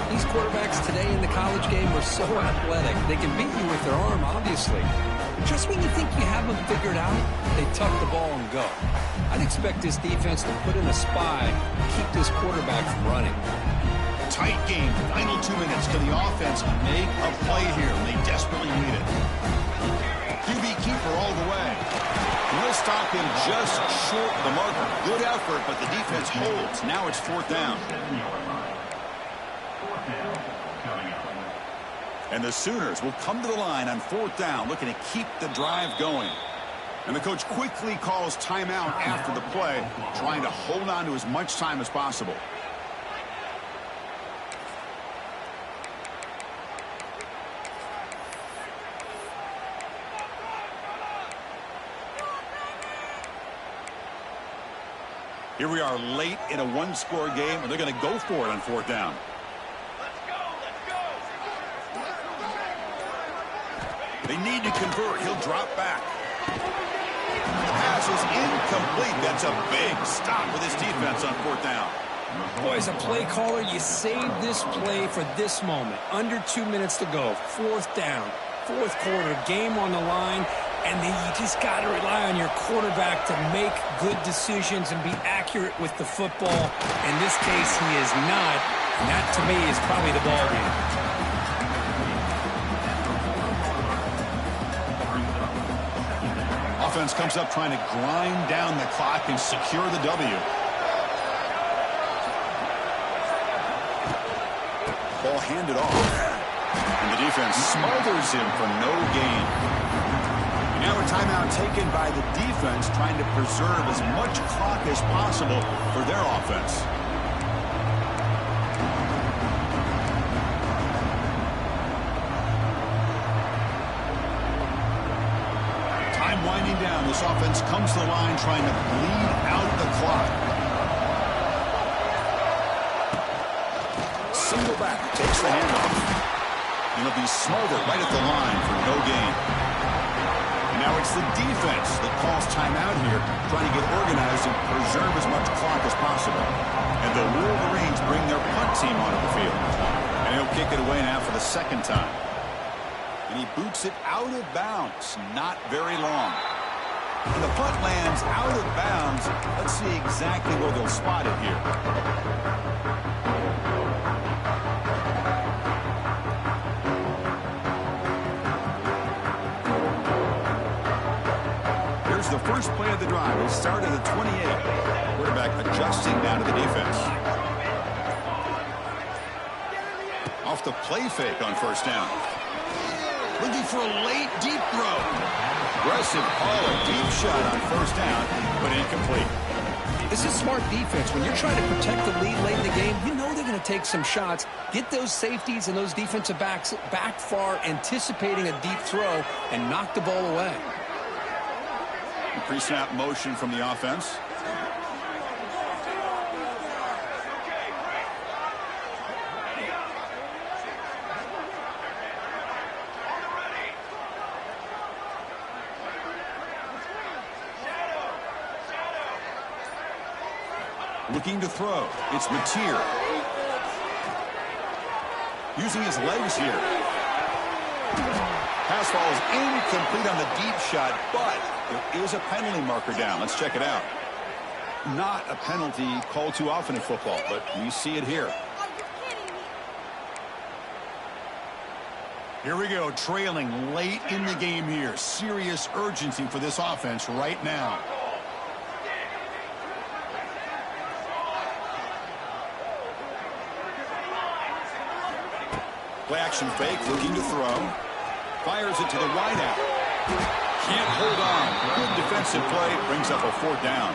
These quarterbacks today in the college game are so athletic. They can beat you with their arm, obviously. Just when you think you have them figured out, they tuck the ball and go. I'd expect this defense to put in a spy and keep this quarterback from running. Tight game. Final 2 minutes. Can the offense make a play here? They desperately need it. QB keeper all the way. We'll stop him just short of the marker. Good effort, but the defense holds. Now it's 4th down. And the Sooners will come to the line on 4th down, looking to keep the drive going. And the coach quickly calls timeout after the play, trying to hold on to as much time as possible. Here we are late in a one-score game, and they're going to go for it on fourth down. They need to convert. He'll drop back. The pass is incomplete. That's a big stop with his defense on fourth down. Boy, as a play caller, you saved this play for this moment. Under 2 minutes to go. Fourth down. Fourth quarter. Game on the line. And then you just got to rely on your quarterback to make good decisions and be accurate with the football. In this case, he is not. And that, to me, is probably the ball game. Offense comes up trying to grind down the clock and secure the W. Ball handed off. And the defense smothers him for no gain. Now a timeout taken by the defense, trying to preserve as much clock as possible for their offense. Time winding down. This offense comes to the line trying to bleed out the clock. Single back takes the handoff. And it'll be smothered right at the line for no gain. Now it's the defense that calls timeout here, trying to get organized and preserve as much clock as possible. And the Wolverines bring their punt team onto the field. And he'll kick it away now for the second time. And he boots it out of bounds, not very long. And the punt lands out of bounds. Let's see exactly where they'll spot it here. The first play of the drive will start at the 28. Quarterback adjusting down to the defense. Off the play fake on first down. Looking for a late deep throw. Aggressive call, a deep shot on first down, but incomplete. This is smart defense. When you're trying to protect the lead late in the game, you know they're going to take some shots. Get those safeties and those defensive backs back far, anticipating a deep throw, and knock the ball away. Pre-snap motion from the offense. Looking to throw. It's Mateer. Using his legs here. Pass falls incomplete on the deep shot, but there is a penalty marker down. Let's check it out. Not a penalty called too often in football, but we see it here. Here we go, trailing late in the game here. Serious urgency for this offense right now. Play action fake, looking to throw. Fires it to the wide out. Can't hold on. Good defensive play brings up a fourth down.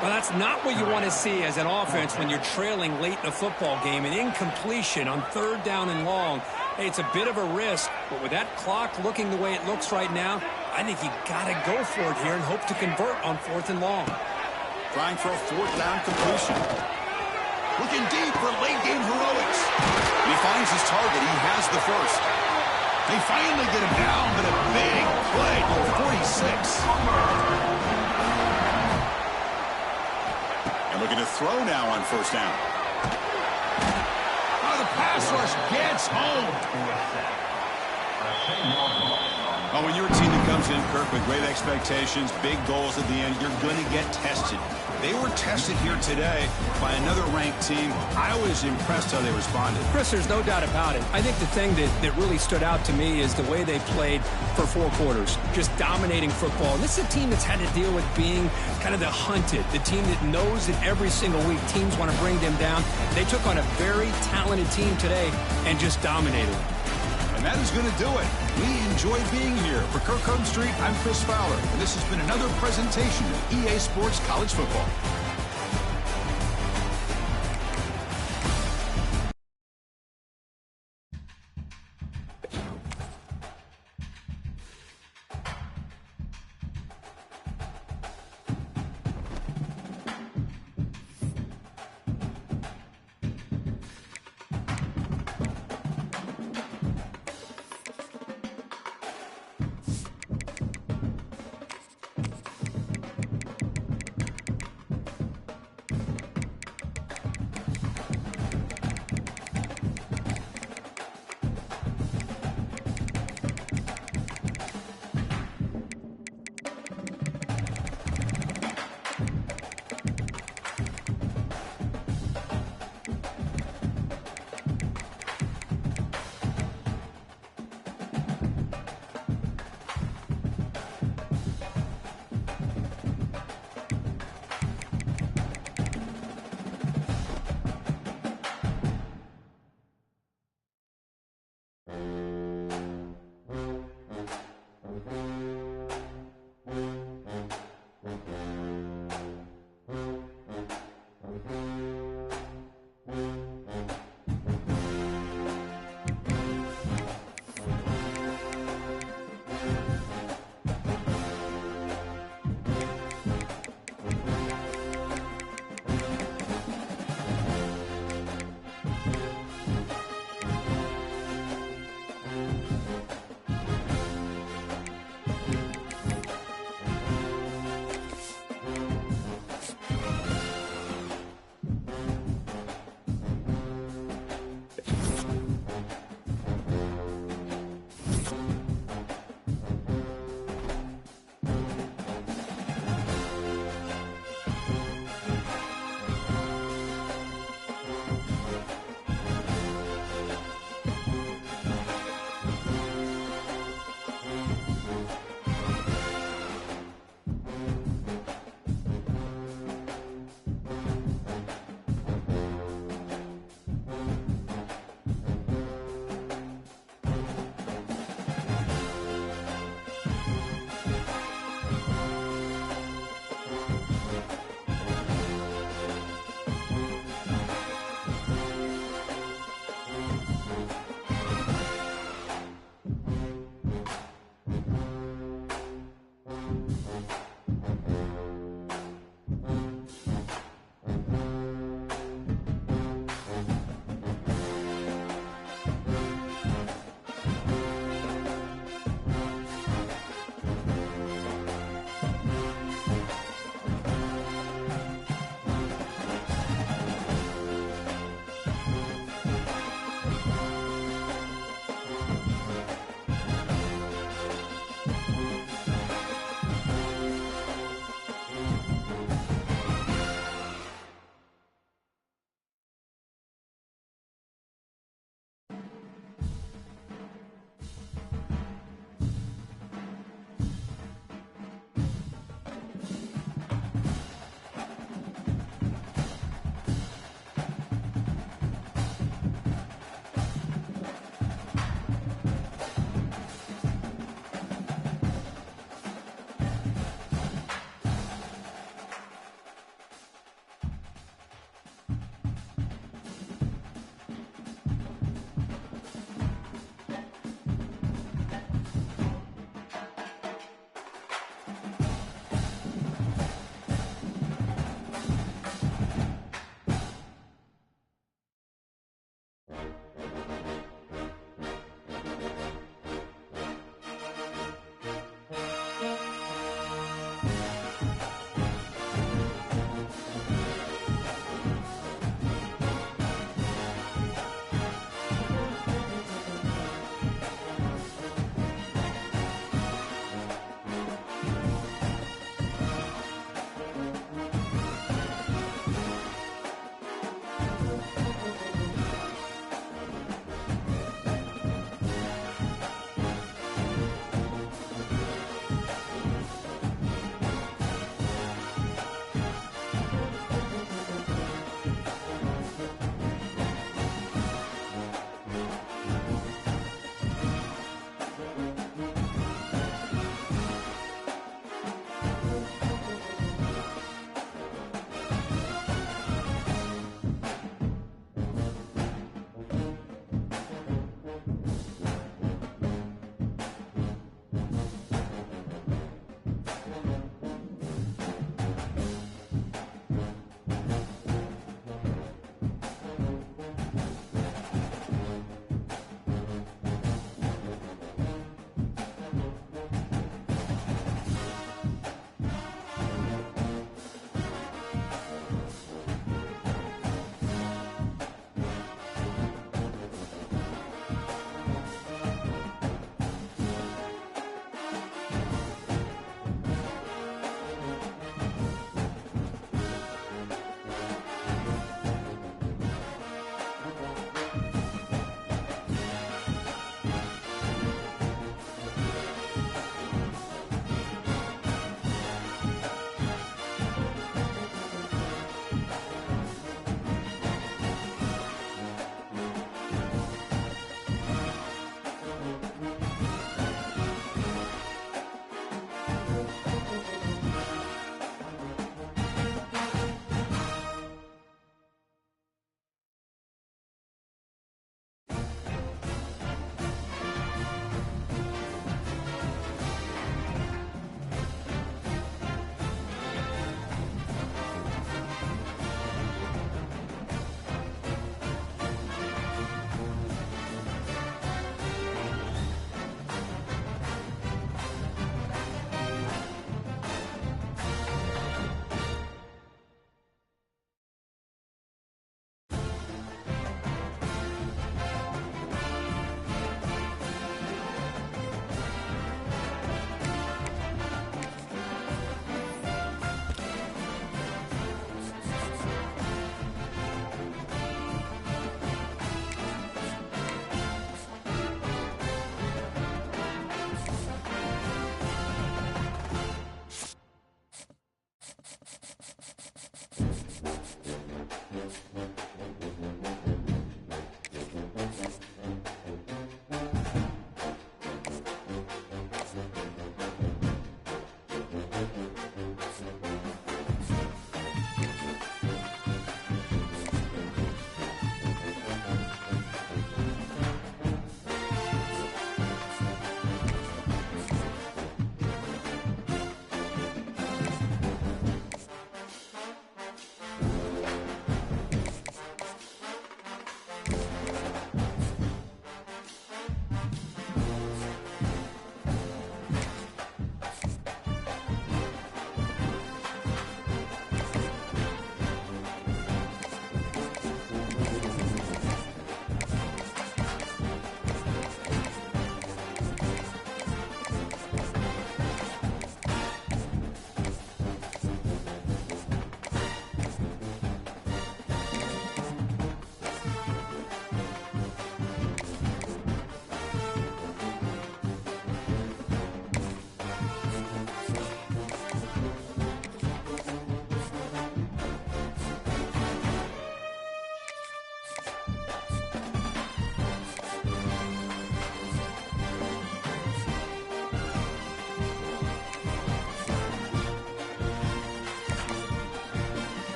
Well, that's not what you want to see as an offense when you're trailing late in a football game. An incompletion on third down and long. Hey, it's a bit of a risk, but with that clock looking the way it looks right now, I think you got to go for it here and hope to convert on fourth and long. Trying for a fourth down completion. Looking deep for late game heroics. He finds his target. He has the first. They finally get him down, but a big play for 46. And looking to throw now on first down. Oh, the pass rush gets home. Oh, when you're a team that comes in, Kirk, with great expectations, big goals at the end, you're going to get tested. They were tested here today by another ranked team. I was impressed how they responded. Chris, there's no doubt about it. I think the thing that really stood out to me is the way they played for 4 quarters, just dominating football. And this is a team that's had to deal with being kind of the hunted, the team that knows that every single week teams want to bring them down. They took on a very talented team today and just dominated. And that is going to do it. We enjoyed being here. For Kirk Herbstreit, I'm Chris Fowler, and this has been another presentation of EA Sports College Football.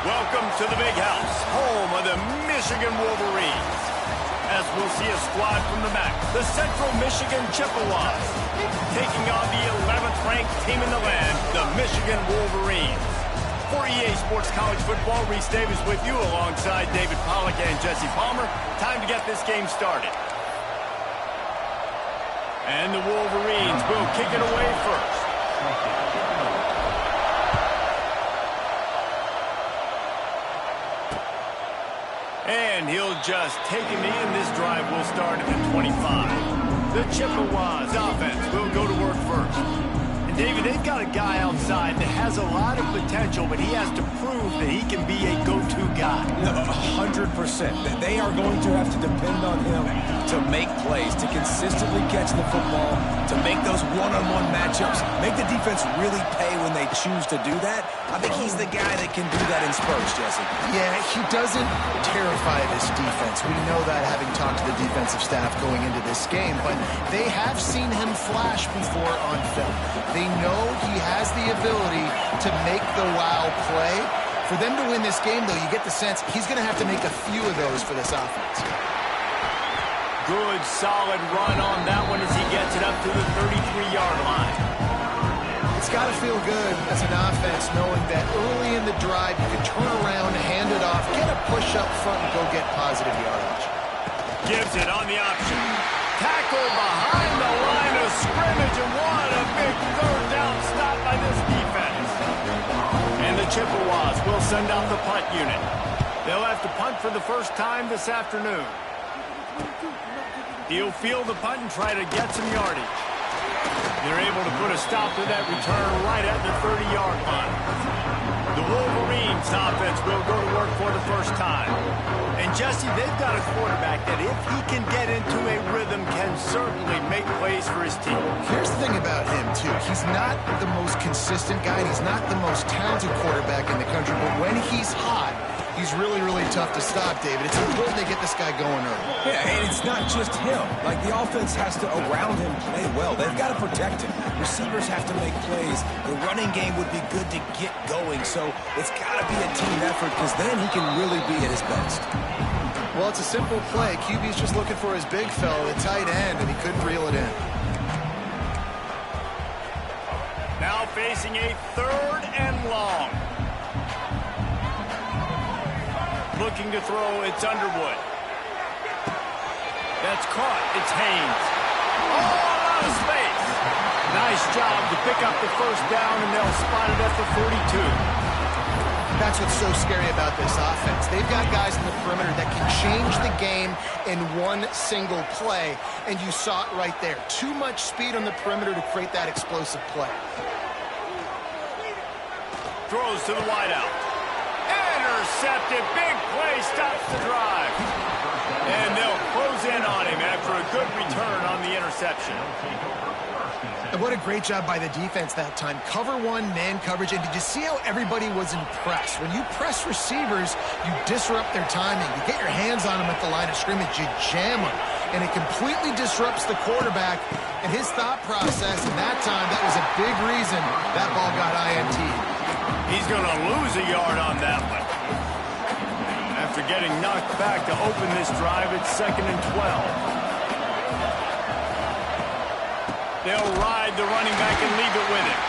Welcome to the Big House, home of the Michigan Wolverines. As we'll see a squad from the MAC, the Central Michigan Chippewas, taking on the 11th ranked team in the land, the Michigan Wolverines. For EA Sports College Football, Reese Davis with you alongside David Pollack and Jesse Palmer. Time to get this game started. And the Wolverines will kick it away first. And he'll just take a knee, and this drive will start at the 25. The Chippewas offense will go to work first. And David, they've got a guy outside that has a lot of potential, but he has to prove that he can be a go-to guy. 100%. They are going to have to depend on him to make plays, to consistently catch the football, to make those one-on-one matchups, make the defense really pay when they choose to do that. I think he's the guy that can do that in spurts, Jesse. Yeah, he doesn't terrify this defense. We know that, having talked to the defensive staff going into this game, but they have seen him flash before on film. They know he has the ability to make the wow play. For them to win this game, though, you get the sense he's going to have to make a few of those for this offense. Good, solid run on that one as he gets it up to the 33-yard line. It's got to feel good as an offense knowing that early in the drive you can turn around, hand it off, get a push up front, and go get positive yardage. Gives it on the option. Tackle behind the line of scrimmage, and what a big third down stop by this defense. And the Chippewas will send out the punt unit. They'll have to punt for the first time this afternoon. He'll field the punt and try to get some yardage. They're able to put a stop to that return right at the 30-yard line. The Wolverines offense will go to work for the first time. And Jesse, they've got a quarterback that if he can get into a rhythm can certainly make plays for his team. Here's the thing about him, too. He's not the most consistent guy. He's not the most talented quarterback in the country. But when he's hot, he's really, really tough to stop, David. It's important they get this guy going early. Yeah, and it's not just him. Like, the offense has to, around him, play well. They've got to protect him. Receivers have to make plays. The running game would be good to get going. So it's got to be a team effort because then he can really be at his best. Well, it's a simple play. QB's just looking for his big fella, the tight end, and he couldn't reel it in. Now facing a 3rd and long. Looking to throw, it's Underwood. That's caught, it's Haynes. Oh, out of space. Nice job to pick up the first down, and they'll spot it at the 42. That's what's so scary about this offense. They've got guys in the perimeter that can change the game in one single play, and you saw it right there. Too much speed on the perimeter to create that explosive play. Throws to the wideout. Intercepted. Big play stops the drive. And they'll close in on him after a good return on the interception. And what a great job by the defense that time. Cover one, man coverage. And did you see how everybody was impressed? When you press receivers, you disrupt their timing. You get your hands on them at the line of scrimmage. You jam them. And it completely disrupts the quarterback and his thought process. And that time, that was a big reason that ball got INT. He's going to lose a yard on that one. After getting knocked back to open this drive, it's 2nd and 12. They'll ride the running back and leave it with him.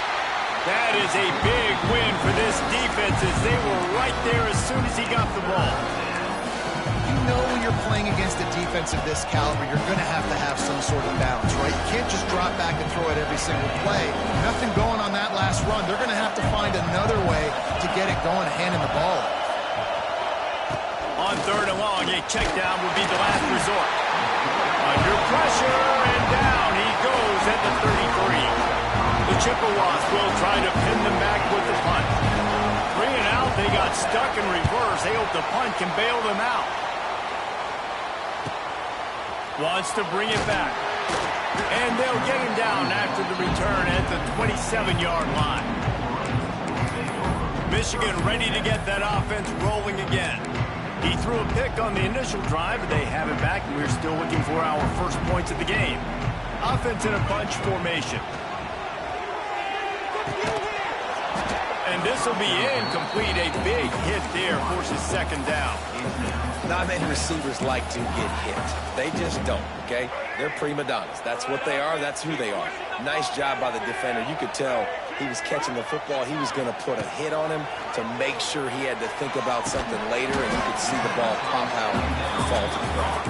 That is a big win for this defense as they were right there as soon as he got the ball. You know when you're playing against a defense of this caliber, you're going to have some sort of balance, right? You can't just drop back and throw it every single play. Nothing going on that last run. They're going to have to find another way to get it going, handing the ball. On 3rd and long, a check down will be the last resort. Under pressure, and down he goes at the 33. The Chippewas will try to pin them back with the punt. 3 and out, they got stuck in reverse. They hope the punt can bail them out. Wants to bring it back. And they'll get him down after the return at the 27-yard line. Michigan ready to get that offense rolling again. He threw a pick on the initial drive, but they have it back, and we're still looking for our first points of the game. Offense in a bunch formation. And this will be incomplete. A big hit there forces second down. Not many receivers like to get hit. They just don't, okay? They're prima donnas. That's what they are. That's who they are. Nice job by the defender. You could tell he was catching the football. He was going to put a hit on him to make sure he had to think about something later, and you could see the ball pop out and fall to the ground.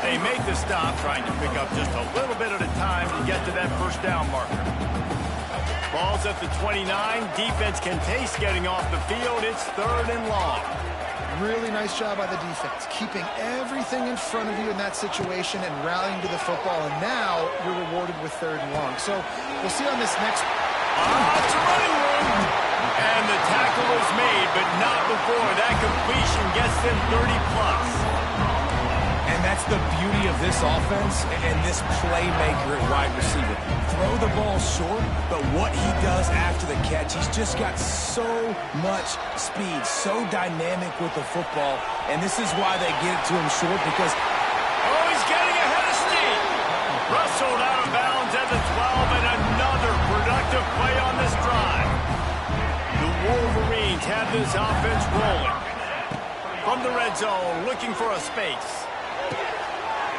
They make the stop, trying to pick up just a little bit at a time to get to that first down marker. Ball's at the 29. Defense can taste getting off the field. It's 3rd and long. Really nice job by the defense, keeping everything in front of you in that situation and rallying to the football. And now you're rewarded with 3rd and long. So we'll see on this next. It's a running room. And the tackle is made, but not before that completion gets them 30+. And that's the beauty of this offense and this playmaker at wide receiver. Throw the ball short, but what he does after the catch, he's just got so much speed, so dynamic with the football. And this is why they get it to him short, because... Oh, he's getting ahead of steam. Rustled out of bounds at the 12, and another productive play on this drive. The Wolverines have this offense rolling. From the red zone, looking for a space.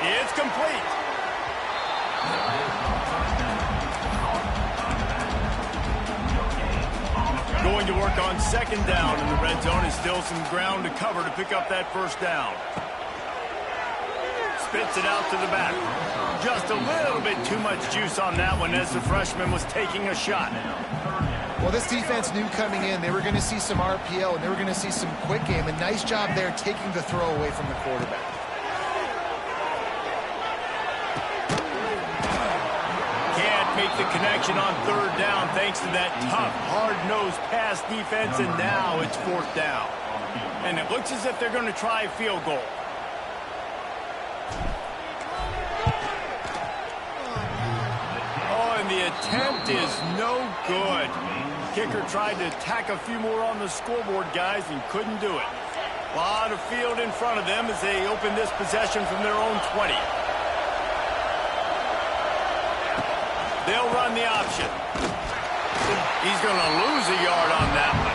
It's complete. Going to work on 2nd down in the red zone. Is still some ground to cover to pick up that 1st down. Spits it out to the back. Just a little bit too much juice on that one as the freshman was taking a shot. Well, this defense knew coming in they were going to see some RPO and they were going to see some quick game. A nice job there taking the throw away from the quarterback. Make the connection on 3rd down thanks to that tough, hard-nosed pass defense, and now it's 4th down. And it looks as if they're going to try a field goal. Oh, and the attempt is no good. Kicker tried to tack a few more on the scoreboard, guys, and couldn't do it. A lot of field in front of them as they open this possession from their own 20. They'll run the option. He's going to lose a yard on that one.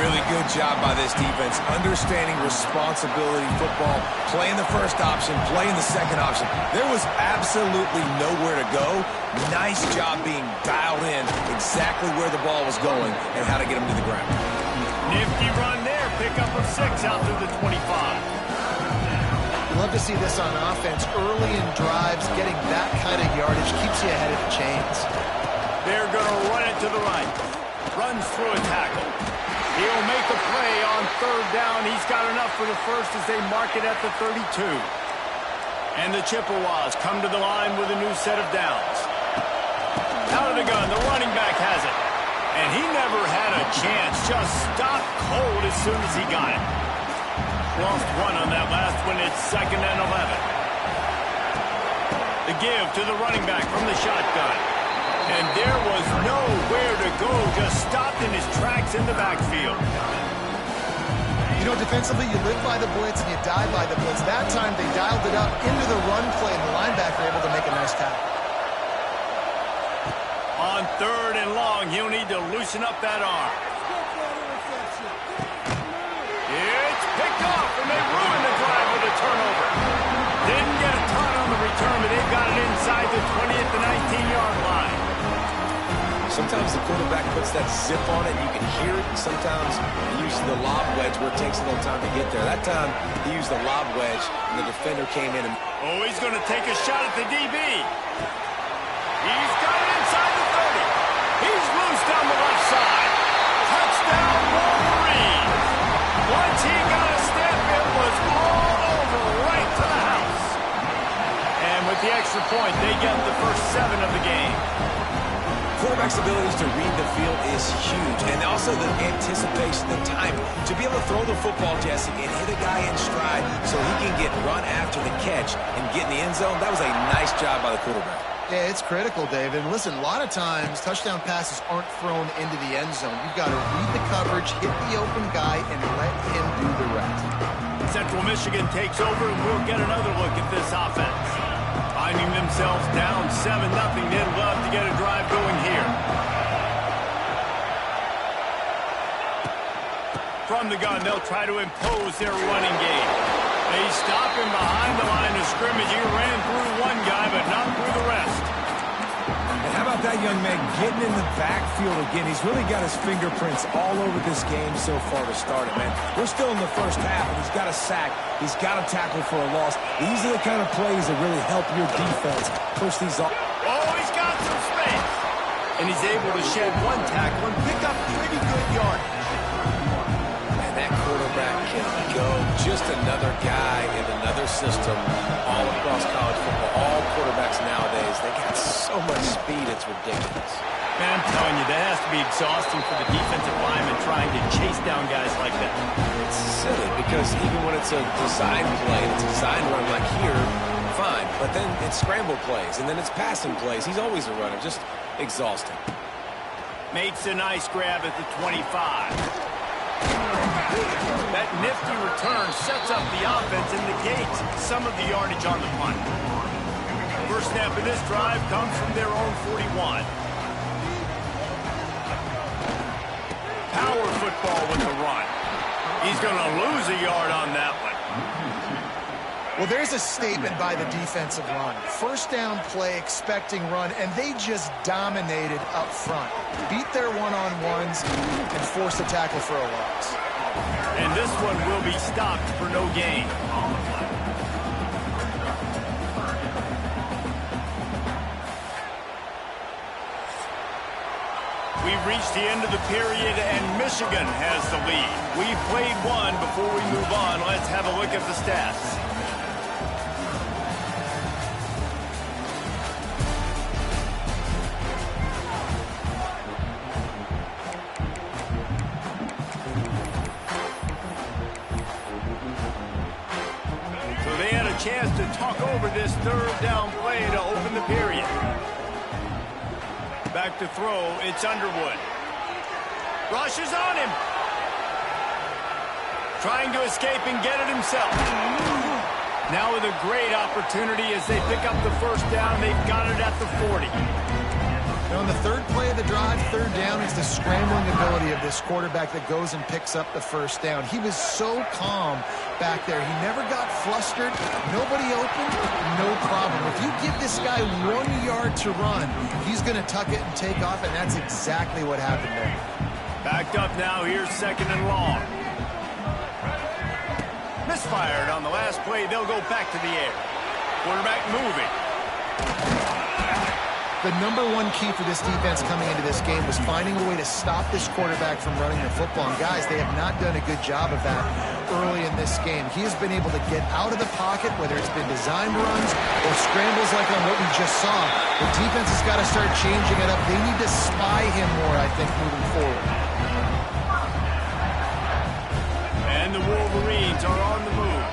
Really good job by this defense, understanding responsibility football, playing the first option, playing the second option. There was absolutely nowhere to go. Nice job being dialed in exactly where the ball was going and how to get him to the ground. Nifty run there, pickup of 6 out to the 25. Love to see this on offense. Early in drives, getting that kind of yardage keeps you ahead of the chains. They're going to run it to the right. Runs through a tackle. He'll make a play on 3rd down. He's got enough for the first as they mark it at the 32. And the Chippewas come to the line with a new set of downs. Out of the gun, the running back has it. And he never had a chance. Just stopped cold as soon as he got it. Lost 1 on that last one. It's 2nd and 11. The give to the running back from the shotgun. And there was nowhere to go. Just stopped in his tracks in the backfield. You know, defensively, you live by the blitz and you die by the blitz. That time, they dialed it up into the run play, and the linebacker able to make a nice tackle. On 3rd and long, he'll need to loosen up that arm. It's picked off, and they ruined the drive with a turnover. Didn't get a ton on the return, but they've got it inside the 20 at the 19-yard line. Sometimes the quarterback puts that zip on it, and you can hear it. Sometimes he uses the lob wedge where it takes a little time to get there. That time, he used the lob wedge, and the defender came in. Oh, he's going to take a shot at the DB. He's got it inside the 30. He's loose down the left side. Touchdown, Wolverines. Once he got a step, it was all over right to the house. And with the extra point, they get the first 7 of the game. Quarterback's abilities to read the field is huge, and also the anticipation, the timing. To be able to throw the football, Jesse, and hit a guy in stride so he can get run after the catch and get in the end zone, that was a nice job by the quarterback. Yeah, it's critical, David. And listen, a lot of times, touchdown passes aren't thrown into the end zone. You've got to read the coverage, hit the open guy, and let him do the rest. Central Michigan takes over, and we'll get another look at this offense. Finding themselves down 7-0, they'd love to get a drive going here. From the gun, they'll try to impose their running game. They stop him behind the line of scrimmage. He ran through one guy, but not through the rest. And how about that young man getting in the backfield again? He's really got his fingerprints all over this game so far to start it, man. We're still in the first half, and he's got a sack. He's got a tackle for a loss. These are the kind of plays that really help your defense push these off. Oh, he's got some space. And he's able to shed one tackle and pick up pretty good yardage. And that quarterback can go. Just another guy in another system all across college football. All quarterbacks nowadays, they got so much speed, it's ridiculous. Man, I'm telling you, that has to be exhausting for the defensive lineman trying to chase down guys like that. It's silly because even when it's a design play, it's a design run like here, fine. But then it's scramble plays, and then it's passing plays. He's always a runner, just exhausting. Makes a nice grab at the 25. That nifty return sets up the offense and negates some of the yardage on the punt. First snap of this drive comes from their own 41. Power football with the run. He's going to lose a yard on that one. Well, there's a statement by the defensive line. First down play, expecting run, and they just dominated up front. Beat their one-on-ones and forced a tackle for a loss. And this one will be stopped for no gain. We've reached the end of the period, and Michigan has the lead. We've played one. Before we move on, let's have a look at the stats. Chance to talk over this third down play to open the period. Back to throw, it's Underwood. Rushes on him. Trying to escape and get it himself. Now with a great opportunity as they pick up the first down. They've got it at the 40. Now on the third play of the drive, third down, is the scrambling ability of this quarterback that goes and picks up the first down. He was so calm back there. He never got flustered. Nobody open, no problem. If you give this guy 1 yard to run, he's going to tuck it and take off, and that's exactly what happened there. Backed up now. Here's second and long. Misfired on the last play. They'll go back to the air. Quarterback moving. The number one key for this defense coming into this game was finding a way to stop this quarterback from running the football. And guys, they have not done a good job of that early in this game. He has been able to get out of the pocket, whether it's been designed runs or scrambles like on what we just saw. The defense has got to start changing it up. They need to spy him more, I think, moving forward. And the Wolverines are on the move.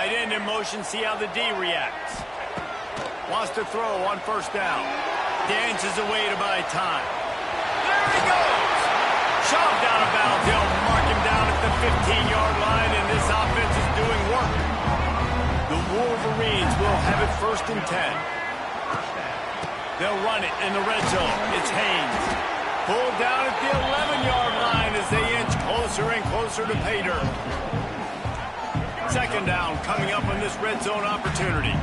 Tight end in motion, see how the D reacts. Wants to throw on first down. Dances away to buy time. There he goes! Shoved out of bounds. They'll mark him down at the 15-yard line, and this offense is doing work. The Wolverines will have it first and 10. They'll run it in the red zone. It's Haynes. Pulled down at the 11-yard line as they inch closer and closer to pay dirt. Second down coming up on this red zone opportunity.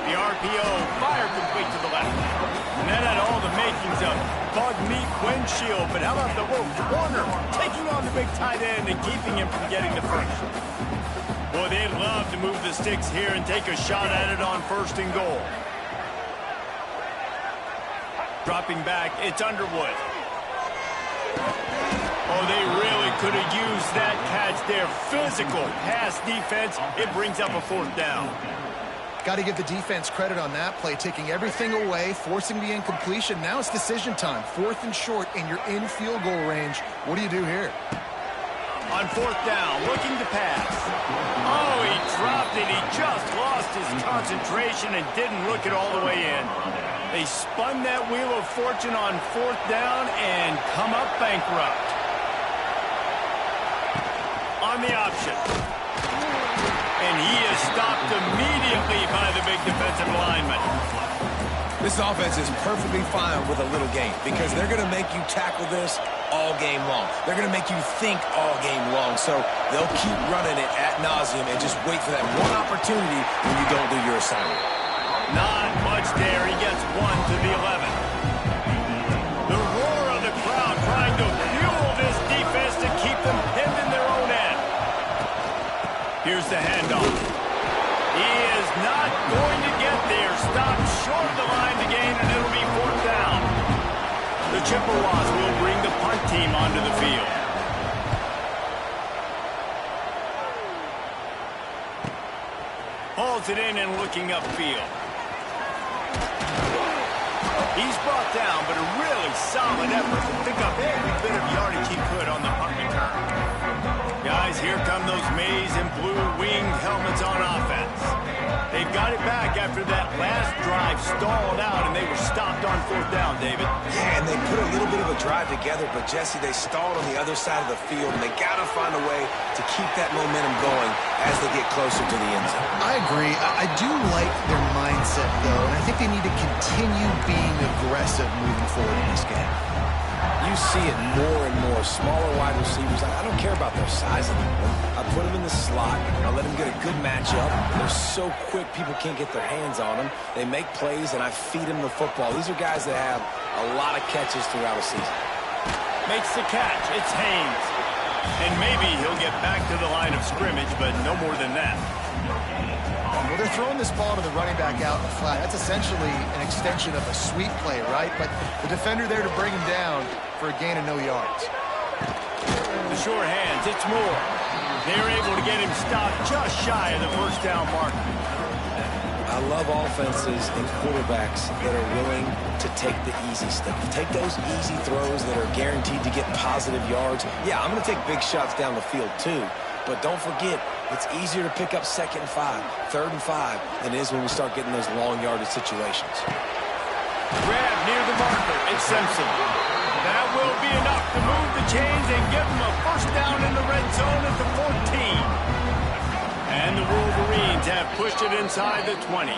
The RPO, fire complete to the left. And that had all the makings of bug meat windshield. But how about the Warner taking on the big tight end and keeping him from getting the first? Boy, they'd love to move the sticks here and take a shot at it on first and goal. Dropping back, it's Underwood. Oh, they really could have used that catch there. Physical pass defense. It brings up a fourth down. Got to give the defense credit on that play, taking everything away, forcing the incompletion. Now it's decision time. Fourth and short, and you're in field goal range. What do you do here? On fourth down, looking to pass. Oh, he dropped it. He just lost his concentration and didn't look it all the way in. They spun that wheel of fortune on fourth down and come up bankrupt. On the option. And he is stopped immediately by the big defensive lineman. This offense is perfectly fine with a little game because they're going to make you tackle this all game long. They're going to make you think all game long. So they'll keep running it ad nauseum and just wait for that one opportunity when you don't do your assignment. Not much there. He gets 1 to the 11. The roar of the crowd trying to fuel this defense to keep them pinned in their own end. Here's the handoff. He is not going to get there. Stopped short of the line to gain, and it'll be 4th down. The Chippewas will bring the punt team onto the field. Hauls it in and looking upfield. He's brought down, but a really solid effort to pick up every bit of yardage he could on the punt return. Guys, here come those maize and blue winged helmets on offense. They've got it back after that last drive stalled out, and they were stopped on 4th down, David. Yeah, and they put a little bit of a drive together, but, Jesse, they stalled on the other side of the field, and they got to find a way to keep that momentum going as they get closer to the end zone. I agree. I do like their mindset, though, and I think they need to continue being aggressive moving forward in this game. You see it more and more. Smaller wide receivers. I don't care about their size anymore. I put them in the slot. I let them get a good matchup. They're so quick, people can't get their hands on them. They make plays, and I feed them the football. These are guys that have a lot of catches throughout a season. Makes the catch. It's Haynes. And maybe he'll get back to the line of scrimmage, but no more than that. Well, they're throwing this ball to the running back out in the flat. That's essentially an extension of a sweep play, right? But the defender there to bring him down for a gain of no yards. The sure hands, it's Moore. They're able to get him stopped just shy of the 1st down marker. I love offenses and quarterbacks that are willing to take the easy stuff. Take those easy throws that are guaranteed to get positive yards. Yeah, I'm going to take big shots down the field too. But don't forget, it's easier to pick up 2nd and 5, 3rd and 5 than it is when we start getting those long yardage situations. Grab near the marker. It's Simpson. That will be enough to move the chains and give them a 1st down in the red zone at the 14. And the Wolverines have pushed it inside the 20.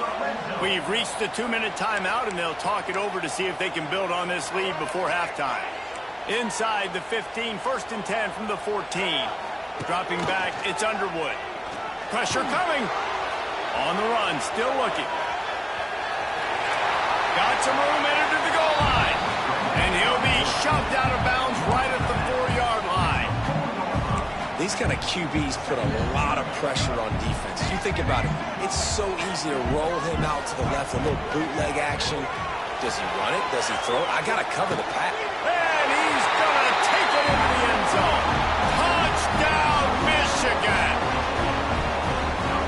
We've reached the 2-minute timeout, and they'll talk it over to see if they can build on this lead before halftime. Inside the 15, 1st and 10 from the 14. Dropping back, it's Underwood. Pressure coming. On the run, still looking. Got some room, entered to the goal line. And he'll be shoved out of bounds right at the 4-yard line. These kind of QBs put a lot of pressure on defense. You think about it. It's so easy to roll him out to the left, a little bootleg action. Does he run it? Does he throw it? I got to cover the pass. And he's going to take it into the end zone. Touchdown, Michigan!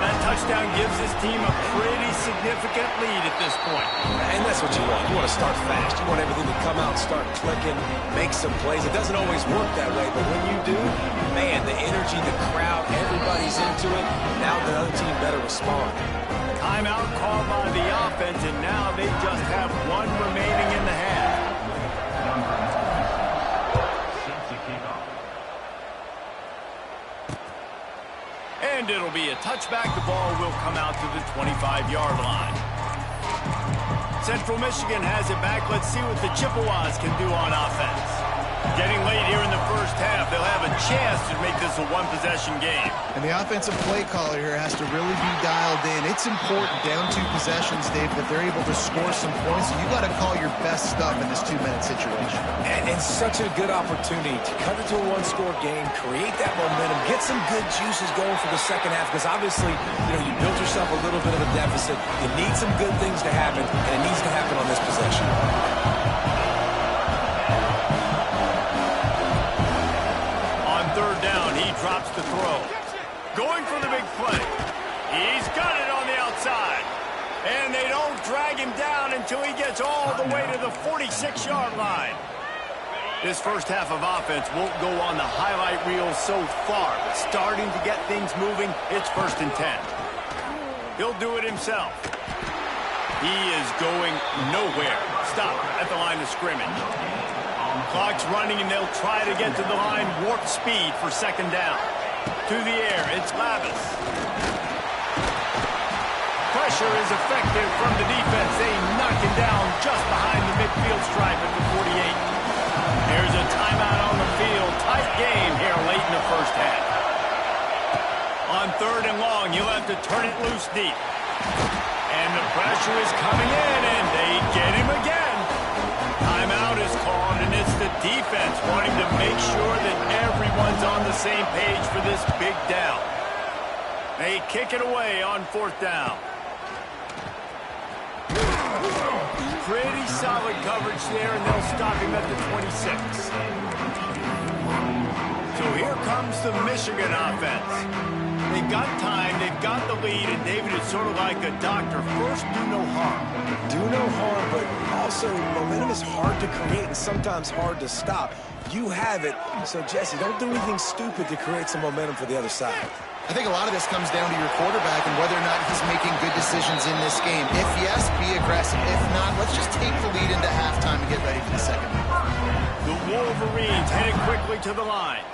That touchdown gives his team a pretty significant lead at this point. And that's what you want. You want to start fast. You want everything to come out, start clicking, make some plays. It doesn't always work that way, but when you do, man, the energy, the crowd, everybody's into it. Now the other team better respond. Timeout called by the offense, and now they just have 1 remaining in the half. And it'll be a touchback. The ball will come out to the 25-yard line. Central Michigan has it back. Let's see what the Chippewas can do on offense. Getting late here in the 1st half, they'll have a chance to make this a 1-possession game. And the offensive play caller here has to really be dialed in. It's important down 2 possessions, Dave, that they're able to score some points. And you got to call your best stuff in this 2-minute situation. And such a good opportunity to cut it to a 1-score game, create that momentum, get some good juices going for the 2nd half. Because obviously, you built yourself a little bit of a deficit. You need some good things to happen, and it needs to happen on this possession. Drops the throw. Going for the big play. He's got it on the outside. And they don't drag him down until he gets all the way to the 46-yard line. This 1st half of offense won't go on the highlight reel so far, but starting to get things moving, it's 1st and 10. He'll do it himself. He is going nowhere. Stop at the line of scrimmage. Clock's running, and they'll try to get to the line. Warp speed for 2nd down. To the air, it's Lavis. pressure is effective from the defense. They knock him down just behind the midfield stripe at the 48. There's a timeout on the field. Tight game here late in the first half. On 3rd and long, you'll have to turn it loose deep. And the pressure is coming in, and they get him again. Timeout is called, and it's the defense wanting to make sure that everyone's on the same page for this big down. They kick it away on 4th down. Pretty solid coverage there, and they'll stop him at the 26. So here comes the Michigan offense. They've got time, they've got the lead, and David is sort of like a doctor. First, do no harm. Do no harm, but also momentum is hard to create and sometimes hard to stop. You have it, so Jesse, don't do anything stupid to create some momentum for the other side. I think a lot of this comes down to your quarterback and whether or not he's making good decisions in this game. If yes, be aggressive. If not, let's just take the lead into halftime and get ready for the second half. The Wolverines headed quickly to the line.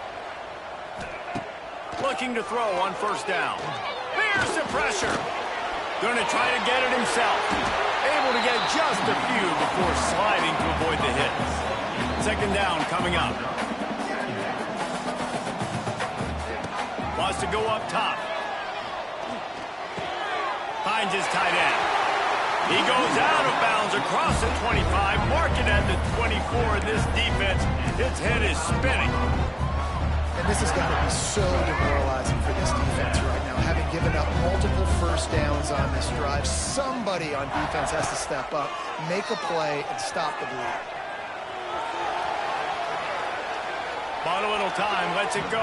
Looking to throw on 1st down. There's the pressure. Going to try to get it himself. Able to get just a few before sliding to avoid the hits. 2nd down coming up. Wants to go up top. Finds his tight end. He goes out of bounds across the 25. Mark it at the 24. This defense, its head is spinning. And this has got to be so demoralizing for this defense right now. Having given up multiple 1st downs on this drive, somebody on defense has to step up, make a play, and stop the bleed. Bought a little time, lets it go.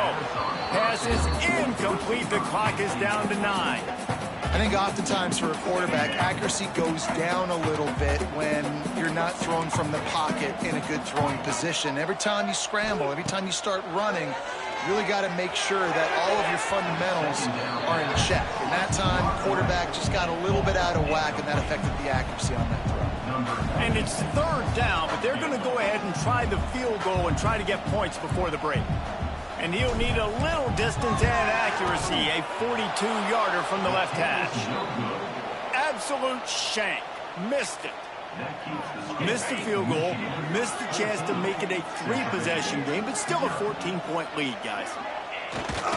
Pass is incomplete. The clock is down to 9. I think oftentimes for a quarterback, accuracy goes down a little bit when you're not throwing from the pocket in a good throwing position. Every time you scramble, every time you start running, you really got to make sure that all of your fundamentals are in check. And that time, quarterback just got a little bit out of whack, and that affected the accuracy on that throw. And it's 3rd down, but they're going to go ahead and try the field goal and try to get points before the break. And he'll need a little distance and accuracy, a 42-yarder from the left hash. Absolute shank. Missed it. Missed the field goal, missed the chance to make it a 3-possession game, but still a 14-point lead, guys.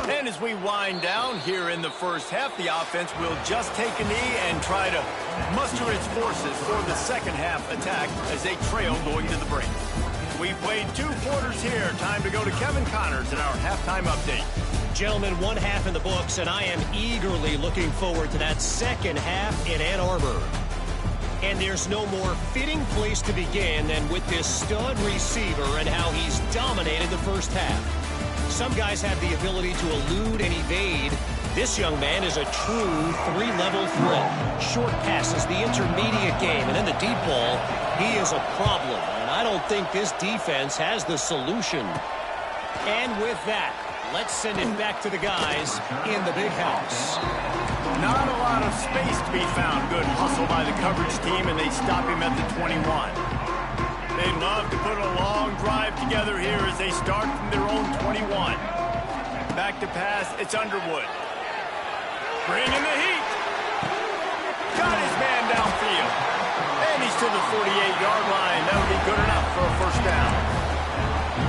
And as we wind down here in the first half, the offense will just take a knee and try to muster its forces for the second half attack as they trail going to the break. We played 2 quarters here. Time to go to Kevin Connors in our halftime update. Gentlemen, 1 half in the books, and I am eagerly looking forward to that second half in Ann Arbor. And there's no more fitting place to begin than with this stud receiver and how he's dominated the first half. Some guys have the ability to elude and evade. This young man is a true 3-level threat. Short passes, the intermediate game, and then the deep ball, he is a problem. And I don't think this defense has the solution. And with that, let's send it back to the guys in the big house. Not a lot of space to be found. Good hustle by the coverage team, and they stop him at the 21. They love to put a long drive together here as they start from their own 21. Back to pass, it's Underwood. Bringing the heat. Got his man downfield. And he's to the 48-yard line. That'll be good enough for a 1st down.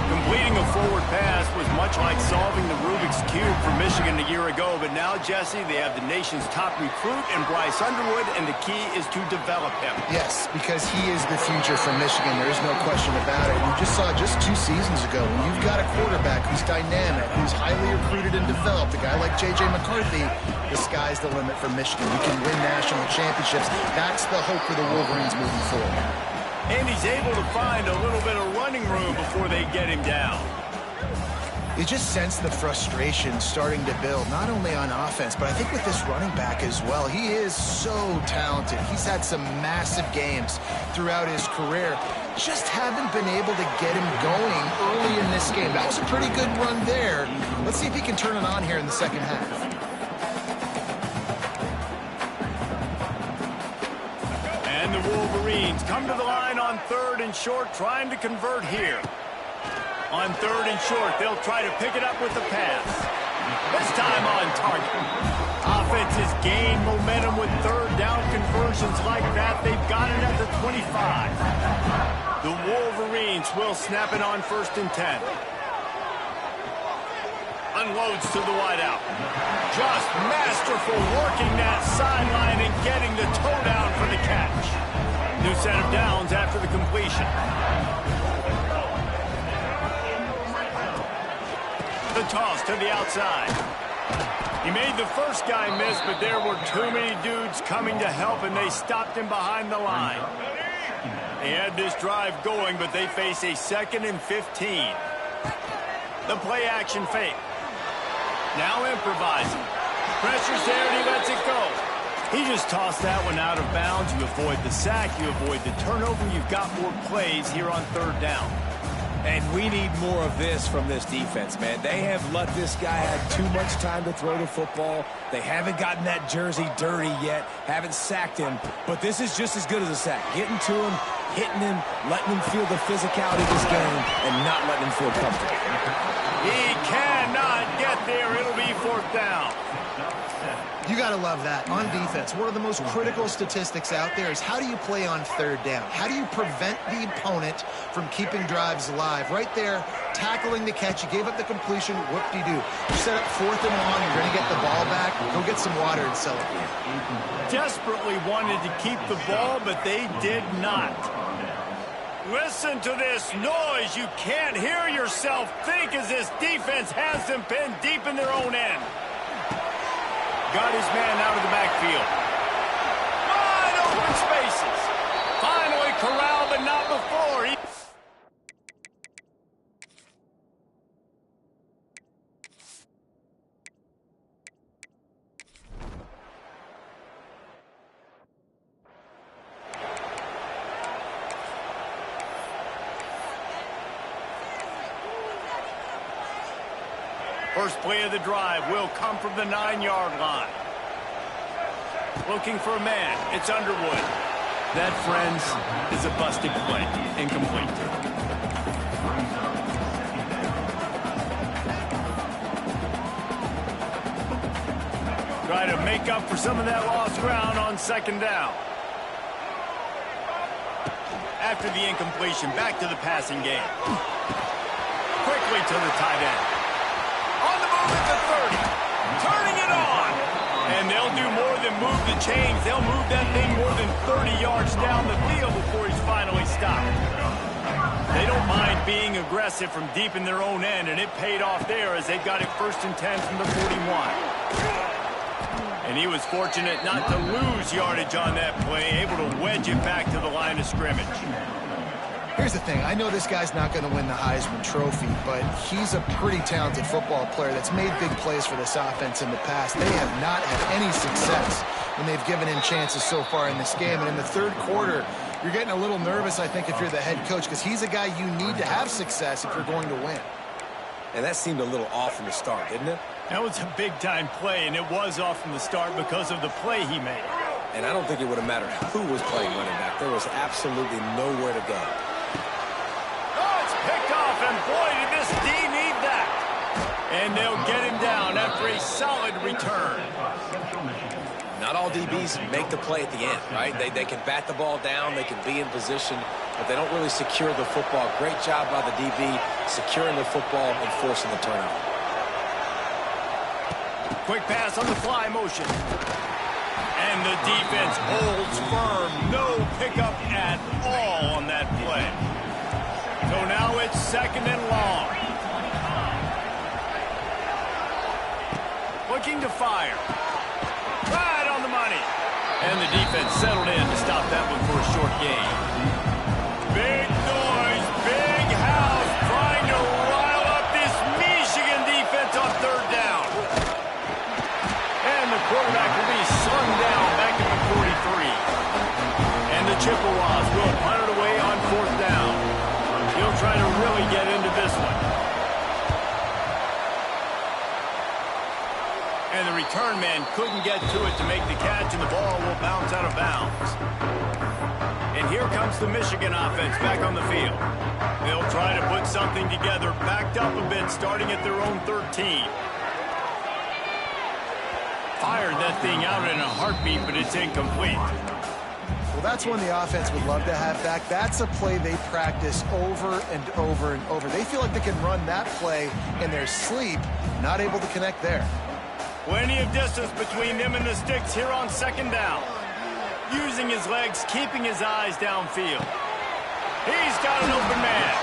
Completing a forward pass was much like solving the Rubik's Cube for Michigan a year ago, but now, Jesse, they have the nation's top recruit in Bryce Underwood, and the key is to develop him. Yes, because he is the future for Michigan. There is no question about it. You just saw just 2 seasons ago, when you've got a quarterback who's dynamic, who's highly recruited and developed, a guy like J.J. McCarthy, the sky's the limit for Michigan. You can win national championships. That's the hope for the Wolverines moving forward. And he's able to find a little bit of running room before they get him down. You just sense the frustration starting to build, not only on offense, but I think with this running back as well. He is so talented. He's had some massive games throughout his career. Just haven't been able to get him going early in this game. That was a pretty good run there. Let's see if he can turn it on here in the second half. And the Wolverines come to the line on 3rd and short, trying to convert here. On 3rd and short, they'll try to pick it up with the pass. This time on target. offenses gain momentum with third down conversions like that. They've got it at the 25. The Wolverines will snap it on 1st and 10. Unloads to the wideout. Just masterful working that sideline and getting the toe down for the catch. New set of downs after the completion. The toss to the outside. He made the first guy miss, but there were too many dudes coming to help, and they stopped him behind the line. They had this drive going, but they face a 2nd and 15. The play action fake. Now improvising. Pressure's there, and he lets it go. He just tossed that one out of bounds. You avoid the sack, you avoid the turnover. You've got more plays here on 3rd down. And we need more of this from this defense, man. They have let this guy have too much time to throw the football. They haven't gotten that jersey dirty yet, haven't sacked him. But this is just as good as a sack. Getting to him, hitting him, letting him feel the physicality of this game, and not letting him feel comfortable. He cannot get there. It'll be 4th down. You got to love that. On defense, one of the most critical statistics out there is how do you play on 3rd down? How do you prevent the opponent from keeping drives alive? Right there, tackling the catch. You gave up the completion. Whoop-de-doo. You set up 4th and long. You're going to get the ball back. Go get some water and celebrate. Desperately wanted to keep the ball, but they did not. Listen to this noise. You can't hear yourself think as this defense has them pinned deep in their own end. Got his man out of the backfield. Wide open spaces. Finally corralled, but not before. First play of the drive will come from the 9-yard line. Looking for a man. It's Underwood. That, friends, is a busted play. Incomplete. Try to make up for some of that lost ground on 2nd down. After the incompletion, back to the passing game. Quickly to the tight end. On the move at the 30. Turning it on. And they'll do more than move the chains. They'll move that thing more than 30 yards down the field before he's finally stopped. They don't mind being aggressive from deep in their own end, and it paid off there as they got it 1st and 10 from the 41. And he was fortunate not to lose yardage on that play, able to wedge it back to the line of scrimmage. Here's the thing. I know this guy's not going to win the Heisman Trophy, but he's a pretty talented football player that's made big plays for this offense in the past. They have not had any success when they've given him chances so far in this game. And in the 3rd quarter, you're getting a little nervous, I think, if you're the head coach, because he's a guy you need to have success if you're going to win. And that seemed a little off from the start, didn't it? That was a big-time play, and it was off from the start because of the play he made. And I don't think it would have mattered who was playing running back. There was absolutely nowhere to go. Picked off, and boy, did this D need that. And they'll get him down after a solid return. Not all DBs make the play at the end, right? They can bat the ball down, they can be in position, but they don't really secure the football. Great job by the DB securing the football and forcing the turnover. Quick pass on the fly motion. And the defense holds firm. No pickup at all on that play. So now it's 2nd and long. Looking to fire. Right on the money. And the defense settled in to stop that one for a short gain. Big noise, big house, trying to rile up this Michigan defense on 3rd down. And the quarterback will be slung down back at the 43. And the Chippewas will punt it away on 4th down. He'll try to really get into this one. And the return man couldn't get to it to make the catch, and the ball will bounce out of bounds. And here comes the Michigan offense back on the field. They'll try to put something together, backed up a bit, starting at their own 13. fired that thing out in a heartbeat, but it's incomplete. Well, that's one the offense would love to have back. That's a play they practice over and over and over. They feel like they can run that play in their sleep, not able to connect there. Plenty of distance between them and the sticks here on second down. Using his legs, keeping his eyes downfield. He's got an open man.